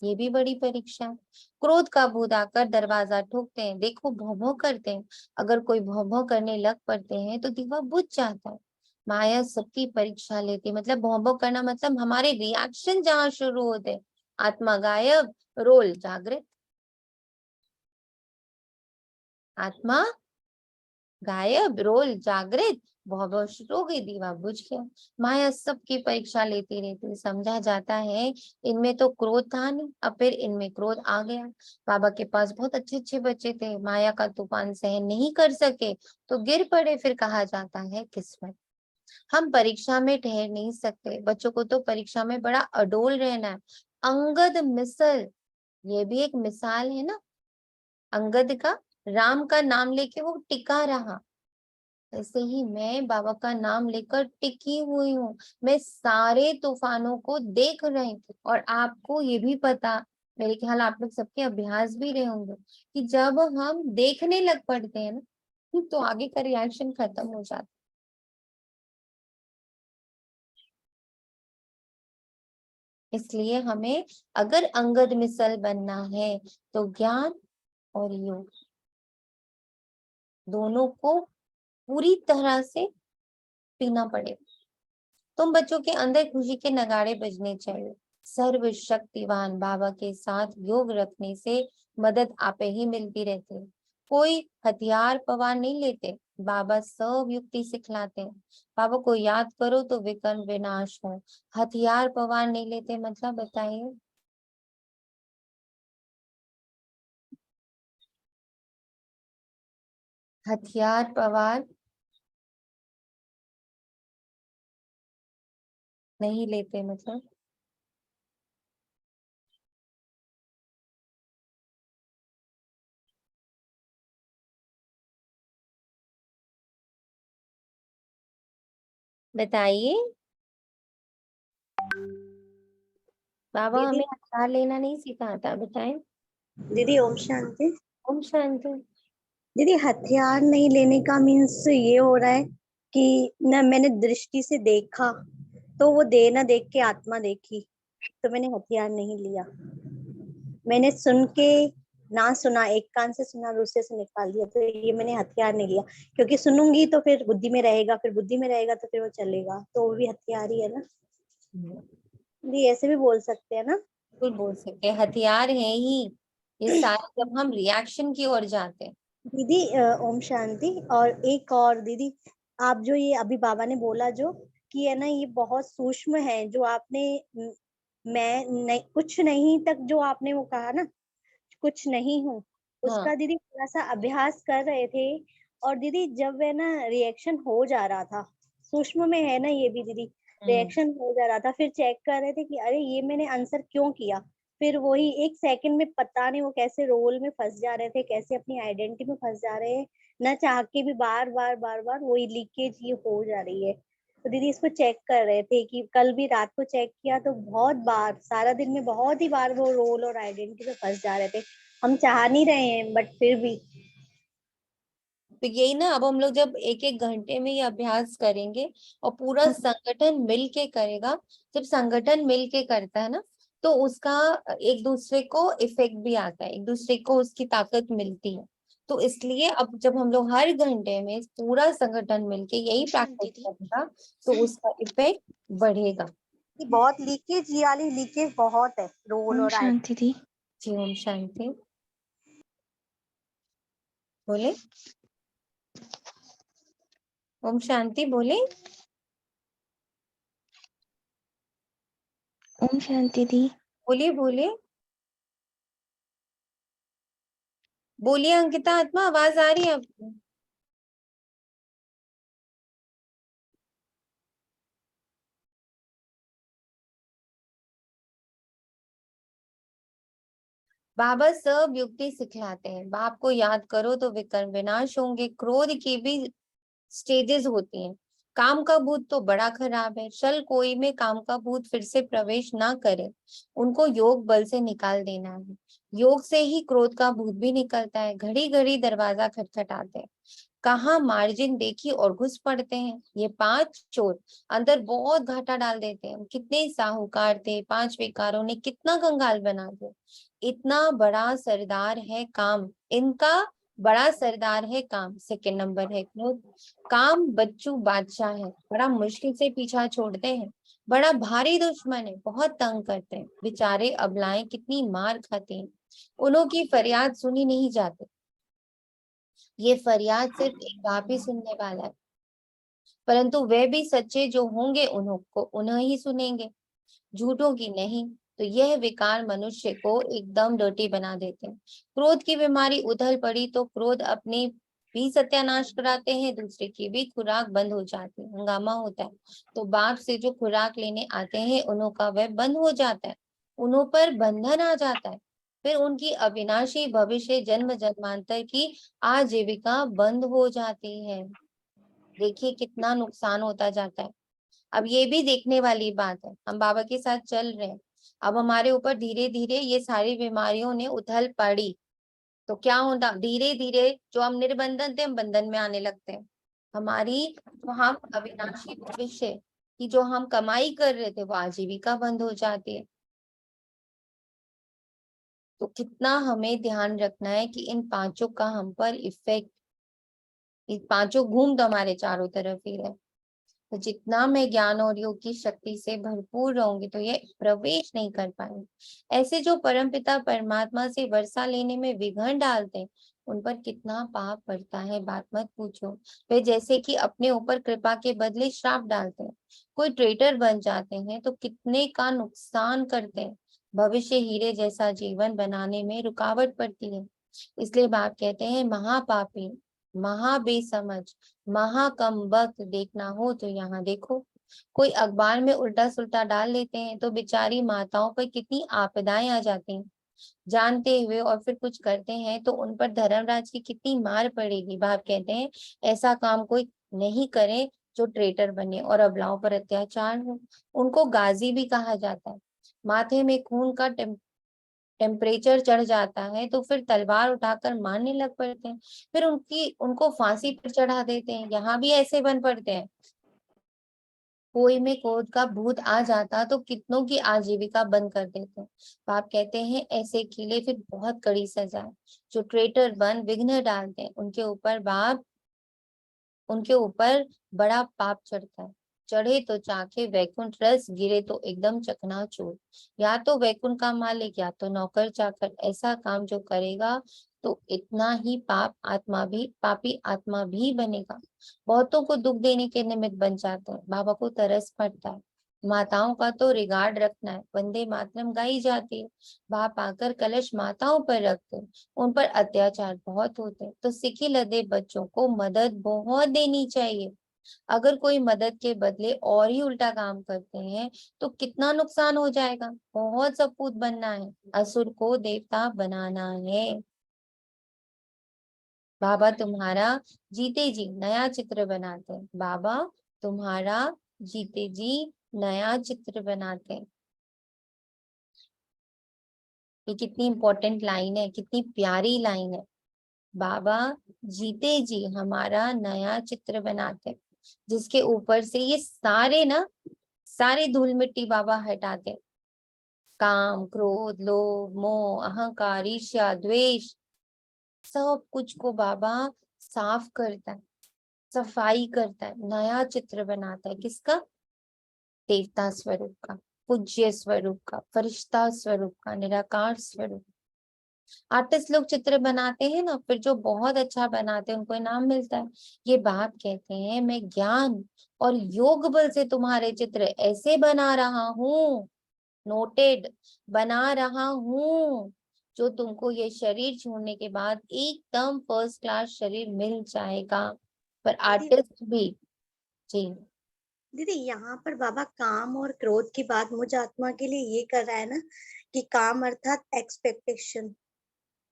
ये भी बड़ी परीक्षा। क्रोध का भूत आकर दरवाजा ठोकते हैं, देखो भौं भौं करते हैं। अगर कोई भौं भौं करने लग पड़ते हैं तो दीवा बुझ जाता है। माया सबकी परीक्षा लेती है, मतलब भौं भौं करना मतलब हमारे रिएक्शन जहाँ शुरू होते हैं। आत्मा गायब, रोल जागृत। आत्मा गायब, रोल जागृत, भौं भौं शुरू हो गई, दीवा बुझ गया। माया सबकी परीक्षा लेती रहती, समझा जाता है इनमें तो क्रोध था नहीं, अब फिर इनमें क्रोध आ गया। बाबा के पास बहुत अच्छे अच्छे बच्चे थे, माया का तूफान सहन नहीं कर सके तो गिर पड़े, फिर कहा जाता है किस्मत। हम परीक्षा में ठहर नहीं सकते, बच्चों को तो परीक्षा में बड़ा अडोल रहना है। अंगद मिसल, ये भी एक मिसाल है ना, अंगद का, राम का नाम लेके वो टिका रहा, ऐसे ही मैं बाबा का नाम लेकर टिकी हुई हूँ। मैं सारे तूफानों को देख रही थी, और आपको ये भी पता, मेरे ख्याल आप लोग सबके अभ्यास भी रहे होंगे, कि जब हम देखने लग पड़ते हैं ना, तो आगे का रिएक्शन खत्म हो जाता है। इसलिए हमें अगर अंगद मिसल बनना है तो ज्ञान और योग दोनों को पूरी तरह से पीना पड़ेगा। तुम बच्चों के अंदर खुशी के नगाड़े बजने चाहिए। सर्वशक्तिवान बाबा के साथ योग रखने से मदद आपे ही मिलती रहती है। कोई हथियार पवार नहीं लेते, बाबा सब युक्ति सिखलाते हैं। बाबा को याद करो तो विकर्म विनाश हो। हथियार पवार नहीं लेते मतलब बताइए। हथियार पवार नहीं लेते मतलब बताइए। बाबा दीदी हमें हथियार लेना नहीं सिखाता, बताएं। दीदी ओम शांति। ओम शांति। दीदी हथियार नहीं लेने का मीन्स ये हो रहा है कि न मैंने दृष्टि से देखा तो वो दे ना देख के आत्मा देखी, तो मैंने हथियार नहीं लिया। मैंने सुन के ना सुना, एक कान से सुना दूसरे से निकाल दिया, तो ये मैंने हथियार नहीं लिया। क्योंकि सुनूंगी तो फिर बुद्धि में रहेगा, फिर बुद्धि में रहेगा तो फिर वो चलेगा, तो वो भी हथियार ही है ना। दीदी ऐसे भी बोल सकते हैं ना। बिल्कुल बोल सकते हैं, हथियार है ही ये सारे, जब हम रिएक्शन की ओर जाते हैं। दीदी ओम शांति। और एक और दीदी, आप जो ये अभी बाबा ने बोला जो कि है ना, ये बहुत सूक्ष्म है जो आपने मैं नहीं कुछ नहीं तक जो आपने वो कहा ना, कुछ नहीं हूँ, उसका दीदी थोड़ा सा अभ्यास कर रहे थे, और दीदी जब वह ना रिएक्शन हो जा रहा था, सूक्ष्म में है ना ये भी दीदी, रिएक्शन हो जा रहा था, फिर चेक कर रहे थे कि अरे ये मैंने आंसर क्यों किया, फिर वही 1 सेकंड में पता नहीं वो कैसे रोल में फंस जा रहे थे, कैसे अपनी आइडेंटिटी में फंस जा रहे हैं, न चाह के भी बार बार वही लीकेज ये हो जा रही है। तो दीदी इसको चेक कर रहे थे कि कल भी रात को चेक किया तो बहुत बार, सारा दिन में बहुत ही बार वो रोल और आइडेंटिटी में फंस जा रहे थे। हम चाह नहीं रहे हैं बट फिर भी। तो यही ना, अब हम लोग जब 1-1 घंटे में ये अभ्यास करेंगे और पूरा संगठन मिल के करेगा, जब संगठन मिल के करता है ना, तो उसका एक दूसरे को इफेक्ट भी आता है, एक दूसरे को उसकी ताकत मिलती है। तो इसलिए अब जब हम लोग हर घंटे में पूरा संगठन मिलके यही प्रैक्टिस करेगा तो उसका इफेक्ट बढ़ेगा। कि बहुत लीकेज, ये वाली लीकेज बहुत है रोल और शांति दी। जी ओम शांति। बोले ओम शांति, बोले ओम शांति दी। बोलिए बोलिए बोलिए अंकिता आत्मा, आवाज आ रही है आपको? बाबा सब युक्ति सिखलाते हैं, बाप को याद करो तो विकर्म विनाश होंगे। क्रोध की भी स्टेजेस होती हैं। काम का भूत तो बड़ा खराब है, चल कोई में काम का भूत फिर से प्रवेश ना करे, उनको योग बल से निकाल देना है। योग से ही क्रोध का भूत भी निकलता है। घड़ी घड़ी दरवाजा खटखटाते हैं, कहाँ मार्जिन देखी और घुस पड़ते हैं। ये 5 चोर अंदर बहुत घाटा डाल देते हैं। कितने साहूकार थे, 5 विकारों ने कितना कंगाल बना दिया। इतना बड़ा सरदार है काम, इनका बड़ा सरदार है काम। सेकंड नंबर है क्रोध। काम बच्चू बादशाह है, बड़ा मुश्किल से पीछा छोड़ते हैं। बड़ा भारी दुश्मन है, बहुत तंग करते हैं। बेचारे अबलाएं कितनी मार खाते हैं, उन्हों की फरियाद सुनी नहीं जाती। ये फरियाद सिर्फ एक बाप ही सुनने वाला है, परंतु वे भी सच्चे जो होंगे उन्हें ही सुनेंगे, झूठों की नहीं। तो यह विकार मनुष्य को एकदम डर्टी बना देते हैं। क्रोध की बीमारी उधल पड़ी तो क्रोध अपने भी सत्यानाश कराते हैं, दूसरे की भी खुराक बंद हो जाती है, हंगामा होता है। तो बाप से जो खुराक लेने आते हैं उन्हों का वह बंद हो जाता है, उन्हों पर बंधन आ जाता है। फिर उनकी अविनाशी भविष्य जन्म जन्मांतर की आजीविका बंद हो जाती है। देखिए कितना नुकसान होता जाता है। अब ये भी देखने वाली बात है, हम बाबा के साथ चल रहे हैं, अब हमारे ऊपर धीरे धीरे ये सारी बीमारियों ने उथल पड़ी, तो क्या होता, धीरे धीरे जो हम निर्बंधन थे हम बंधन में आने लगते हैं। हमारी जो हम अविनाशी भविष्य की जो हम कमाई कर रहे थे वो आजीविका बंद हो जाती है। तो कितना हमें ध्यान रखना है कि इन 5 का हम पर इफेक्ट, ये 5 घूम तो हमारे चारों तरफ ही रहे। तो जितना मैं ज्ञान और योग की शक्ति से भरपूर रहूंगी तो ये प्रवेश नहीं कर पाएंगे। ऐसे जो परमपिता परमात्मा से वर्षा लेने में विघ्न डालते हैं उन पर कितना पाप पड़ता है, बात मत पूछो। वे जैसे कि अपने ऊपर कृपा के बदले श्राप डालते हैं। कोई ट्रेटर बन जाते हैं तो कितने का नुकसान करते हैं। भविष्य हीरे जैसा जीवन बनाने में रुकावट पड़ती है। इसलिए बाप कहते हैं महापापी, महाबेसमझ, महाकमबख्त देखना हो तो यहाँ देखो। कोई अखबार में उल्टा सुल्टा डाल लेते हैं तो बेचारी माताओं पर कितनी आपदाएं आ जाती हैं, जानते हुए और फिर कुछ करते हैं तो उन पर धर्मराज की कितनी मार पड़ेगी। बाप कहते हैं ऐसा काम कोई नहीं करे जो ट्रेटर बने और अबलाओं पर अत्याचार हो। उनको गाजी भी कहा जाता है। माथे में खून का टेम्परेचर चढ़ जाता है तो फिर तलवार उठाकर मारने लग पड़ते हैं, फिर उनको फांसी पर चढ़ा देते हैं। यहाँ भी ऐसे बन पड़ते हैं। कोई में क्रोध का भूत आ जाता तो कितनों की आजीविका बंद कर देते हैं। बाप कहते हैं ऐसे के लिए फिर बहुत कड़ी सजा है। जो ट्रेटर बन विघ्न डालते हैं उनके ऊपर बड़ा पाप चढ़ता है। चढ़े तो चाखे वैकुंठ रस, गिरे तो एकदम चकनाचूर। या तो वैकुंठ का मालिक या तो नौकर चाकर ऐसा काम जो करेगा तो इतना ही पापी आत्मा भी बनेगा। बहुतों को दुख देने के निमित्त बन जाते हैं। बाबा को तरस पड़ता है माताओं का तो रिगार्ड रखना है, वंदे मातरम गाई जाती है, बाप आकर कलश माताओं पर रखते हैं, उन पर अत्याचार बहुत होते हैं, तो सिखी लदे बच्चों को मदद बहुत देनी चाहिए। अगर कोई मदद के बदले और ही उल्टा काम करते हैं तो कितना नुकसान हो जाएगा। बहुत सपूत बनना है, असुर को देवता बनाना है। बाबा तुम्हारा जीते जी नया चित्र बनाते हैं, बाबा तुम्हारा जीते जी नया चित्र बनाते हैं। ये कितनी इंपॉर्टेंट लाइन है, कितनी प्यारी लाइन है। बाबा जीते जी हमारा नया चित्र बनाते हैं, जिसके ऊपर से ये सारे धूल मिट्टी बाबा हटाते हैं। काम, क्रोध, लोभ, मोह, अहंकार, ईर्ष्या, द्वेष, सब कुछ को बाबा साफ करता है, सफाई करता है, नया चित्र बनाता है। किसका? देवता स्वरूप का, पूज्य स्वरूप का, फरिश्ता स्वरूप का, निराकार स्वरूप। आर्टिस्ट लोग चित्र बनाते हैं ना, फिर जो बहुत अच्छा बनाते हैं उनको इनाम मिलता है। ये बात कहते हैं, मैं ज्ञान और योग बल से तुम्हारे चित्र ऐसे बना रहा हूँ, नोटेड, बना रहा हूँ, जो तुमको ये शरीर छोड़ने के बाद एकदम फर्स्ट क्लास शरीर मिल जाएगा। पर आर्टिस्ट भी जी दीदी यहाँ पर बाबा काम और क्रोध की बात मुझ आत्मा के लिए ये कर रहा है ना कि काम अर्थात एक्सपेक्टेशन,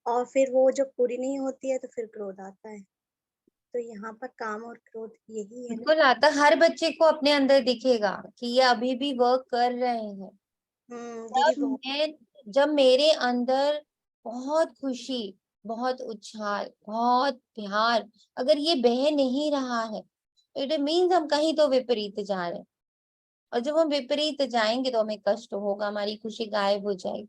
और फिर वो जब पूरी नहीं होती है तो फिर क्रोध आता है। तो यहाँ पर काम और क्रोध यही है ना। बिल्कुल आता, हर बच्चे को अपने अंदर दिखेगा कि ये अभी भी वर्क कर रहे हैं। दीदी जब मेरे अंदर बहुत खुशी, बहुत उछाल, बहुत प्यार अगर ये बह नहीं रहा है, इट मीन्स हम कहीं तो विपरीत जा रहे हैं। और जब हम विपरीत जाएंगे तो हमें कष्ट होगा, हमारी खुशी गायब हो जाएगी।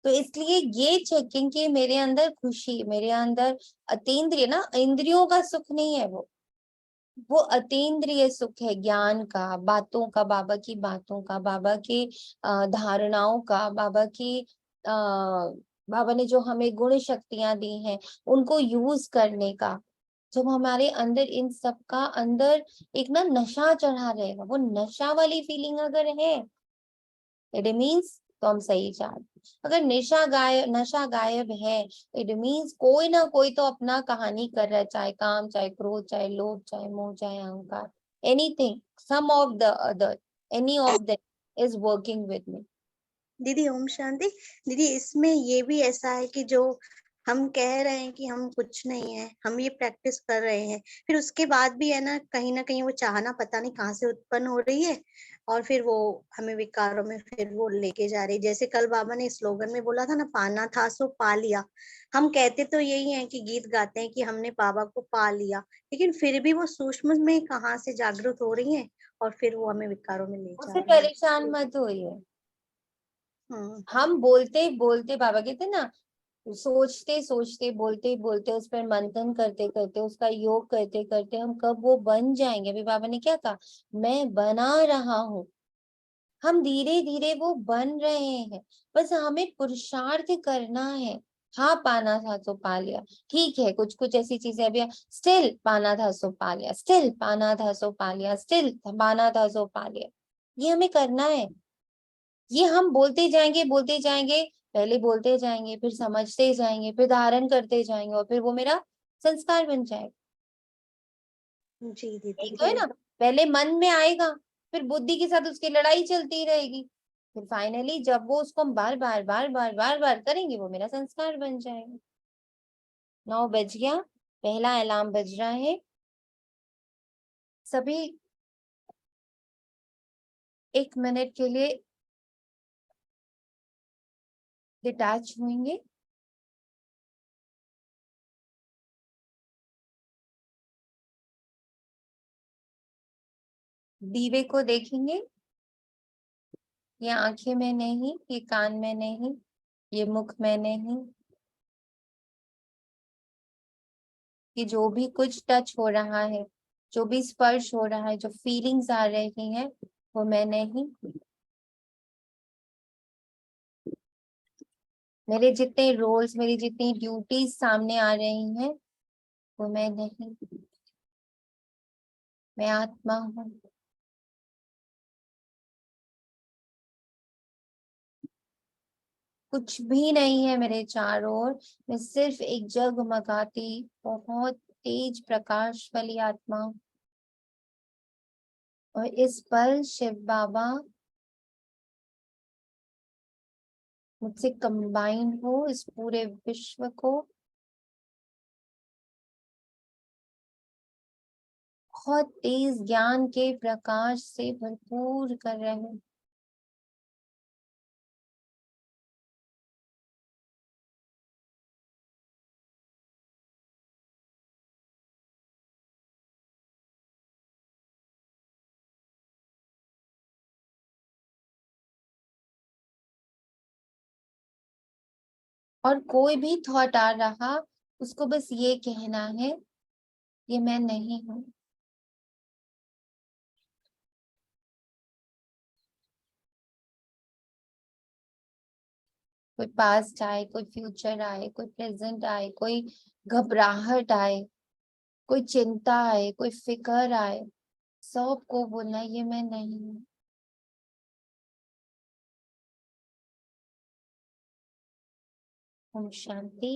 तो इसलिए ये चेकिंग कि मेरे अंदर खुशी, मेरे अंदर अतीन्द्रिय ना, इंद्रियों का सुख नहीं है, वो अतीन्द्रिय सुख है, ज्ञान का, बातों का, बाबा की बातों का, बाबा की धारणाओं का, बाबा ने जो हमें गुण शक्तियां दी हैं उनको यूज करने का। जब हमारे अंदर इन सब का अंदर एक ना नशा चढ़ा रहेगा, वो नशा वाली फीलिंग अगर है, इट मीन्स तो हम सही जा रहे। अगर नशा गायब है, इट मीन्स कोई ना कोई तो अपना कहानी कर रहा है, चाहे काम, चाहे क्रोध, चाहे लोभ, चाहे मोह, चाहे अहंकार, anything, some of the other, any of that is working with me. दीदी ओम शांति। दीदी इसमें ये भी ऐसा है कि जो हम कह रहे हैं कि हम कुछ नहीं है, हम ये प्रैक्टिस कर रहे हैं, फिर उसके बाद भी है ना कहीं वो चाहना पता नहीं कहाँ से उत्पन्न हो रही है, और फिर वो हमें विकारों में फिर वो लेके जा रही है। जैसे कल बाबा ने स्लोगन में बोला था ना, पाना था सो पा लिया। हम कहते तो यही है कि गीत गाते हैं कि हमने बाबा को पा लिया, लेकिन फिर भी वो सूक्ष्म में कहाँ से जागृत हो रही है और फिर वो हमें विकारों में ले जा उससे रही है। परेशान मत होइए। हम्म हम बोलते बोलते, बाबा कहते ना, सोचते सोचते, बोलते बोलते, उस पर मंथन करते करते, उसका योग करते करते हम कब वो बन जाएंगे। अभी बाबा ने क्या कहा, मैं बना रहा हूँ। हम धीरे धीरे वो बन रहे हैं, बस हमें पुरुषार्थ करना है। हाँ, पाना था तो पा लिया, ठीक है, कुछ कुछ ऐसी चीजें अभी, स्टिल पाना था सो पा लिया, स्टिल पाना था सो पा लिया, स्टिल पाना था सो पा लिया। ये हमें करना है। ये हम बोलते जाएंगे, पहले बोलते जाएंगे, फिर समझते जाएंगे, फिर धारण करते जाएंगे, और फिर वो मेरा संस्कार बन जाएगा। जी दीदी एक तो है ना, पहले मन में आएगा, फिर बुद्धि के साथ उसकी लड़ाई चलती रहेगी, फिर फाइनली जब वो उसको हम बार बार बार बार बार बार करेंगे, वो मेरा संस्कार बन जाएगा। 9 बज गया, पहला अलार्म बज रहा है। सभी 1 मिनट के लिए डिटैच होंगे। दीवे को देखेंगे। ये आंखें में नहीं, ये कान में नहीं, ये मुख में नहीं, कि जो भी कुछ टच हो रहा है, जो भी स्पर्श हो रहा है, जो फीलिंग्स आ रही हैं, वो मैं नहीं। मेरे जितने रोल्स, मेरी जितनी ड्यूटीज सामने आ रही हैं, वो मैं नहीं। मैं आत्मा हूँ। कुछ भी नहीं है मेरे चारों ओर, मैं सिर्फ एक जगमगाती बहुत तेज प्रकाश वाली आत्मा हूं। और इस पल शिव बाबा मुझसे कंबाइन हो इस पूरे विश्व को बहुत तेज ज्ञान के प्रकाश से भरपूर कर रहे हैं। और कोई भी थॉट आ रहा, उसको बस ये कहना है, ये मैं नहीं हूं। कोई पास्ट आए, कोई फ्यूचर आए, कोई प्रेजेंट आए, कोई घबराहट आए, कोई चिंता आए, कोई फिक्र आए, सबको बोलना ये मैं नहीं हूं। ओम शांति।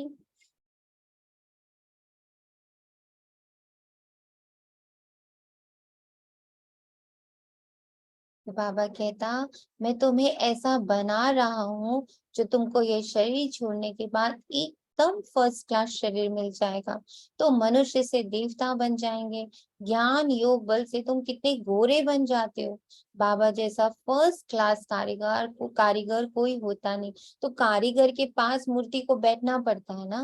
तो बाबा कहता, मैं तुम्हें ऐसा बना रहा हूँ जो तुमको ये शरीर छोड़ने के बाद एकदम फर्स्ट क्लास शरीर मिल जाएगा। तो मनुष्य से देवता बन जाएंगे। ज्ञान योग बल से तुम कितने गोरे बन जाते हो। बाबा जैसा फर्स्ट क्लास कारीगर कोई होता नहीं। तो कारीगर के पास मूर्ति को बैठना पड़ता है ना,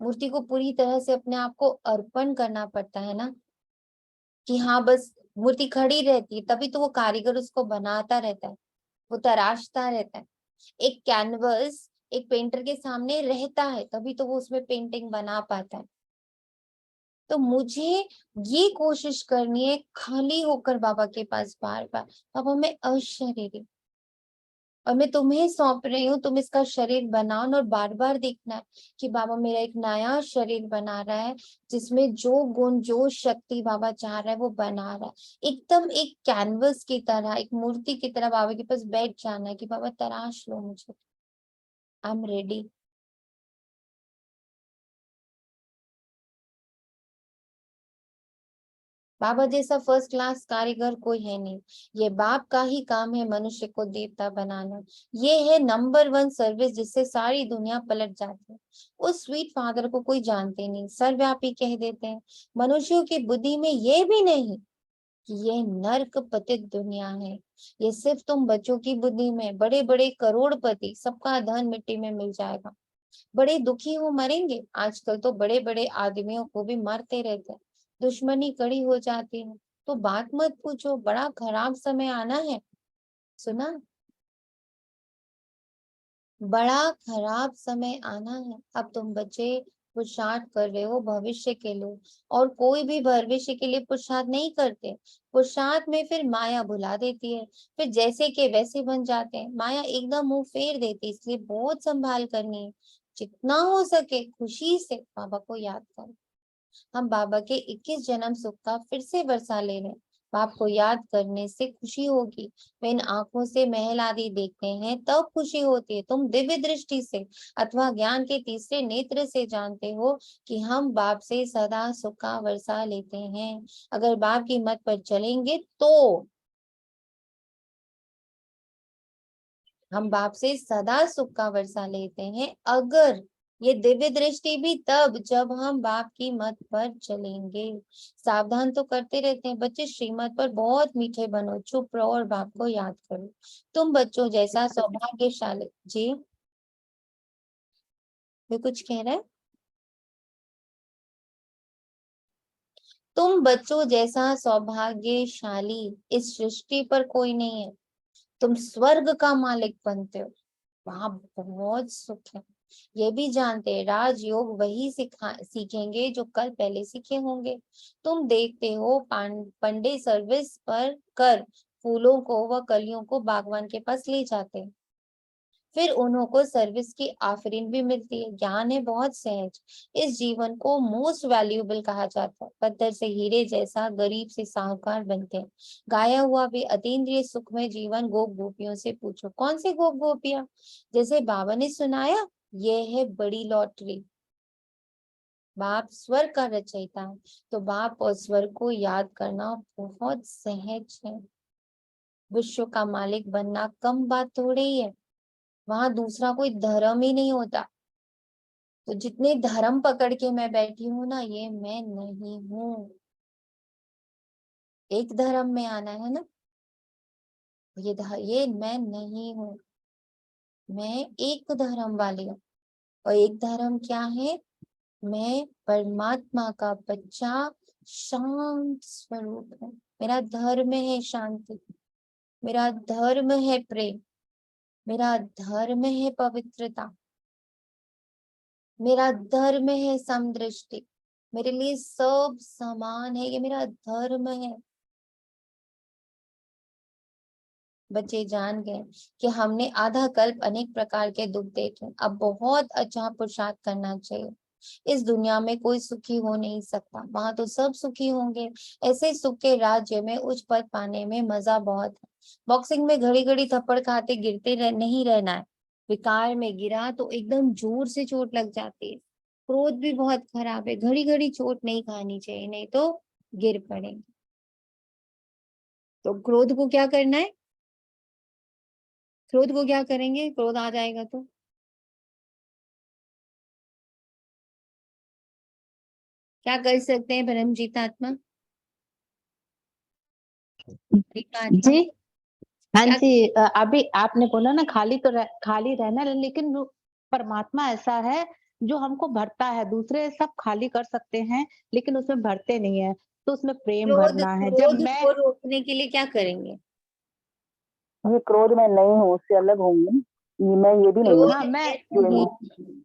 मूर्ति को पूरी तरह से अपने आप को अर्पण करना पड़ता है ना, कि हाँ बस मूर्ति खड़ी रहती है, तभी तो वो कारीगर उसको बनाता रहता है, वो तराशता रहता है। एक कैनवस एक पेंटर के सामने रहता है, तभी तो वो उसमें पेंटिंग बना पाता है। तो मुझे ये कोशिश करनी है खाली होकर बाबा के पास बार बार, बाबा मैं अशरीरी और मैं तुम्हें सौंप रही हूँ, तुम इसका शरीर बनाओ। और बार बार देखना है कि बाबा मेरा एक नया शरीर बना रहा है, जिसमें जो गुण जो शक्ति बाबा चाह रहा है वो बना रहा है। एकदम एक कैनवस की तरह, एक मूर्ति की तरह बाबा के पास बैठ जाना है कि बाबा तराश लो मुझे, आई एम रेडी। बाबा जैसा फर्स्ट क्लास कारीगर कोई है नहीं। ये बाप का ही काम है मनुष्य को देवता बनाना। ये है नंबर 1 सर्विस, जिससे सारी दुनिया पलट जाती है। उस स्वीट फादर को कोई जानते नहीं, सर्वव्यापी कह देते हैं। मनुष्यों की बुद्धि में ये भी नहीं कि ये नर्क पतित दुनिया है। ये सिर्फ तुम बच्चों की बुद्धि में। बड़े बड़े करोड़पति, सबका धन मिट्टी में मिल जाएगा। बड़े दुखी हो मरेंगे। आजकल तो बड़े बड़े आदमियों को भी मारते रहते हैं, दुश्मनी कड़ी हो जाती है। तो बात मत पूछो, बड़ा खराब समय आना है। सुना, बड़ा खराब समय आना है। अब तुम बच्चे पुरुषार्थ कर रहे हो भविष्य के लिए, और कोई भी भविष्य के लिए पुरुषार्थ नहीं करते। पुरुषार्थ में फिर माया भुला देती है, फिर जैसे के वैसे बन जाते हैं। माया एकदम मुंह फेर देती है, इसलिए बहुत संभाल करनी है। जितना हो सके खुशी से बाबा को याद करो। हम बाबा के 21 जन्म सुख का फिर से बरसा ले रहे हैं। बाप को याद करने से खुशी होगी। वे इन आंखों से महल आदि देखते हैं तब खुशी होती है। तुम दिव्य दृष्टि से अथवा ज्ञान के तीसरे नेत्र से जानते हो कि हम बाप से सदा सुख का बरसा लेते हैं। अगर बाप की मत पर चलेंगे तो हम बाप से सदा सुख का वर्षा लेते हैं। अगर ये दिव्य दृष्टि भी तब जब हम बाप की मत पर चलेंगे। सावधान तो करते रहते हैं बच्चे, श्रीमत पर बहुत मीठे बनो, चुप रहो और बाप को याद करो। तुम बच्चों जैसा सौभाग्यशाली। जी वे कुछ कह रहे हैं। तुम बच्चों जैसा सौभाग्यशाली इस सृष्टि पर कोई नहीं है। तुम स्वर्ग का मालिक बनते हो, वहां बहुत सुख है। ये भी जानते हैं राजयोग वही सीखेंगे जो कल पहले सीखे होंगे। तुम देखते हो पंडे सर्विस पर कर फूलों को व कलियों को बागवान के पास ले जाते हैं। फिर उन्हों को सर्विस की आफरीन भी मिलती है। ज्ञान है बहुत सहज, इस जीवन को मोस्ट वैल्यूएबल कहा जाता है। पत्थर से हीरे जैसा, गरीब से साहूकार बनते हैं। गाया हुआ भी अतीन्द्रिय सुखमय जीवन गोप गोपियों से पूछो। कौन से गोप गोपियां? जैसे बाबा ने सुनाया, ये है बड़ी लॉटरी। बाप स्वर्ग का रचयिता है, तो बाप और स्वर्ग को याद करना बहुत सहज है। विश्व का मालिक बनना कम बात थोड़ी ही है। वहां दूसरा कोई धर्म ही नहीं होता। तो जितने धर्म पकड़ के मैं बैठी हूँ ना, ये मैं नहीं हूँ। एक धर्म में आना है ना, ये मैं नहीं हूँ। मैं एक धर्म वाली हूँ। और एक धर्म क्या है? मैं परमात्मा का बच्चा, शांत स्वरूप हूँ। मेरा धर्म है शांति, मेरा धर्म है प्रेम, मेरा धर्म है पवित्रता, मेरा धर्म है समदृष्टि। मेरे लिए सब समान है, ये मेरा धर्म है। बच्चे जान गए कि हमने आधा कल्प अनेक प्रकार के दुख देखे। अब बहुत अच्छा पुरुषार्थ करना चाहिए। इस दुनिया में कोई सुखी हो नहीं सकता, वहां तो सब सुखी होंगे। ऐसे सुख के राज्य में उच्च पद पाने में मजा बहुत है। बॉक्सिंग में घड़ी घड़ी थप्पड़ खाते गिरते नहीं रहना है। विकार में गिरा तो एकदम जोर से चोट लग जाती है। क्रोध भी बहुत खराब है, घड़ी घड़ी चोट नहीं खानी चाहिए, नहीं तो गिर पड़ेंगे। तो क्रोध को क्या करना है? क्रोध को क्या करेंगे? क्रोध आ जाएगा तो क्या कर सकते हैं परमजीत आत्मा? जी हाँ क्या? जी। अभी आपने बोला ना खाली तो खाली रहना है, लेकिन वो परमात्मा ऐसा है जो हमको भरता है। दूसरे सब खाली कर सकते हैं लेकिन उसमें भरते नहीं है, तो उसमें प्रेम क्रोध भरना है। जब क्रोध मैं को रोकने के लिए क्या करेंगे? ये क्रोध में नहीं हूँ, उससे अलग हूँ मैं ये भी नहीं हूँ। क्रोध हाँ मैं है नहीं,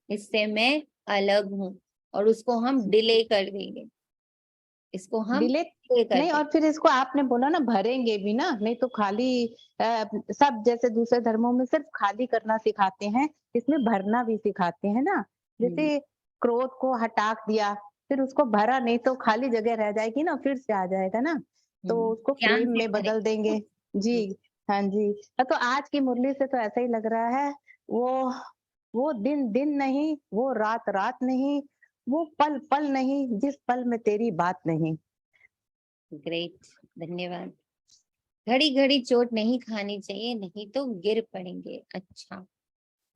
इससे मैं अलग हूँ। और उसको हम डिले कर देंगे, इसको हम डिले डिले कर नहीं, देंगे। और फिर इसको आपने बोला ना भरेंगे भी ना, नहीं तो खाली सब जैसे दूसरे धर्मों में सिर्फ खाली करना सिखाते हैं, इसमें भरना भी सिखाते हैं ना। जैसे क्रोध को हटा दिया, फिर उसको भरा नहीं तो खाली जगह रह जाएगी ना, फिर से आ जाएगा ना, तो उसको ज्ञान प्रेम से में बदल करेंगे। देंगे। जी हाँ जी। तो आज की मुरली से तो ऐसा ही लग रहा है, वो दिन दिन नहीं, वो रात रात नहीं, वो पल पल नहीं जिस पल में तेरी बात नहीं। ग्रेट, धन्यवाद। घड़ी घड़ी चोट नहीं खानी चाहिए, नहीं तो गिर पड़ेंगे। अच्छा,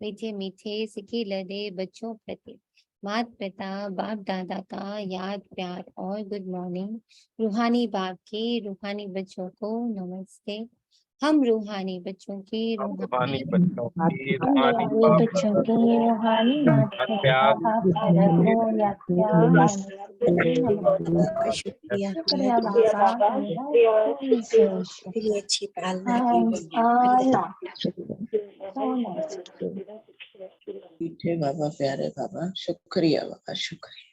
मीठे मीठे सिके लदे बच्चों प्रति माता पिता बाप दादा का याद प्यार और गुड मॉर्निंग। रूहानी बाप के रूहानी बच्चों को नमस्ते। हम रूहानी बच्चों की रूहानी रूहानी बच्चों की हम रूहानी रूहानी बाप बच्चों की रूहानी माता प्यार पिता दादा को याद प्यार नमस्ते नमस्ते। शुक्रिया शुक्रिया बाबा, इतनी अच्छी पालना Hands की। on. So nice. मीठे बाबा, प्यारे बाबा, शुक्रिया बाबा, शुक्रिया।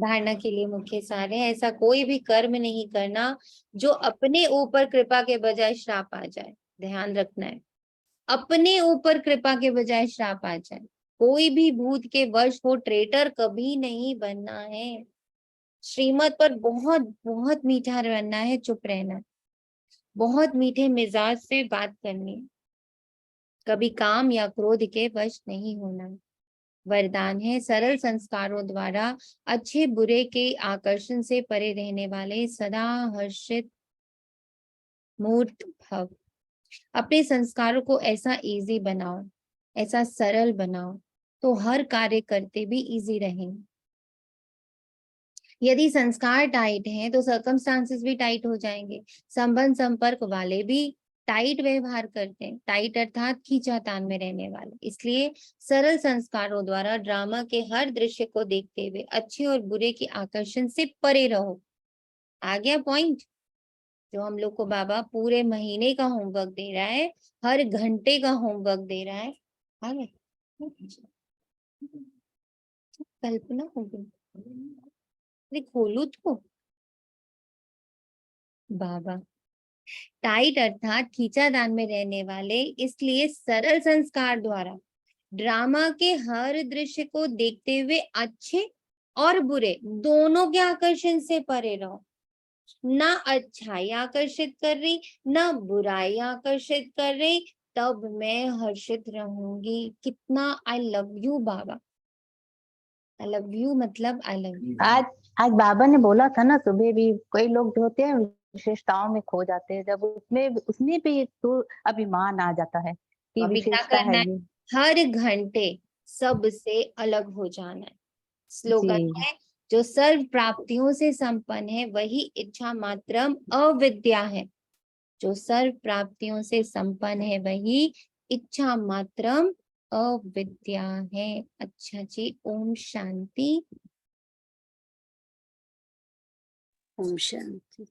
धारणा के लिए मुख्य सार है, ऐसा कोई भी कर्म नहीं करना जो अपने ऊपर कृपा के बजाय श्राप आ जाए। ध्यान रखना है, अपने ऊपर कृपा के बजाय श्राप आ जाए। कोई भी भूत के वश हो ट्रेटर कभी नहीं बनना है। श्रीमत पर बहुत बहुत मीठा बनना है, चुप रहना है, बहुत मीठे मिजाज से बात करनी है, कभी काम या क्रोध के वश नहीं होना। वरदान है, सरल संस्कारों द्वारा अच्छे बुरे के आकर्षण से परे रहने वाले सदा हर्षित मूर्त भव। अपने संस्कारों को ऐसा इजी बनाओ, ऐसा सरल बनाओ, तो हर कार्य करते भी इजी रहेंगे। यदि संस्कार टाइट हैं तो सर्कमस्टांसेस भी टाइट हो जाएंगे। संबंध संपर्क वाले भी टाइट व्यवहार करते हैं, टाइट अर्थात खींचातान में रहने वाले। इसलिए सरल संस्कारों द्वारा ड्रामा के हर दृश्य को देखते हुए अच्छे और बुरे के आकर्षण से परे रहो। आ गया पॉइंट? जो हम लोग को बाबा पूरे महीने का होमवर्क दे रहा है, हर घंटे का होमवर्क दे रहा है। आ गया? कल्पना हो गई, अरे खोलू तो बाबा। टाइट अर्थात खींचातान में रहने वाले, इसलिए सरल संस्कार द्वारा ड्रामा के हर दृश्य को देखते हुए अच्छे और बुरे दोनों के आकर्षण से परे रहो। ना अच्छाई आकर्षित कर रही ना बुराई आकर्षित कर रही, तब मैं हर्षित रहूंगी। कितना I love you Baba. I love you मतलब आई लव यू। आज बाबा ने बोला था ना सुबह भी, कोई लोग जो होते हैं विशेषताओं में खो जाते हैं, जब उसमें भी तो अभिमान आ जाता है कि अभी क्या विशेषता करना है है? ये। हर घंटे सबसे अलग हो जाना है। स्लोगन जी है, जो सर्व प्राप्तियों से संपन्न है वही इच्छा मात्रम अविद्या है। जो सर्व प्राप्तियों से संपन्न है वही इच्छा मात्रम अविद्या है। अच्छा जी, ओम शांति। ओम शांति।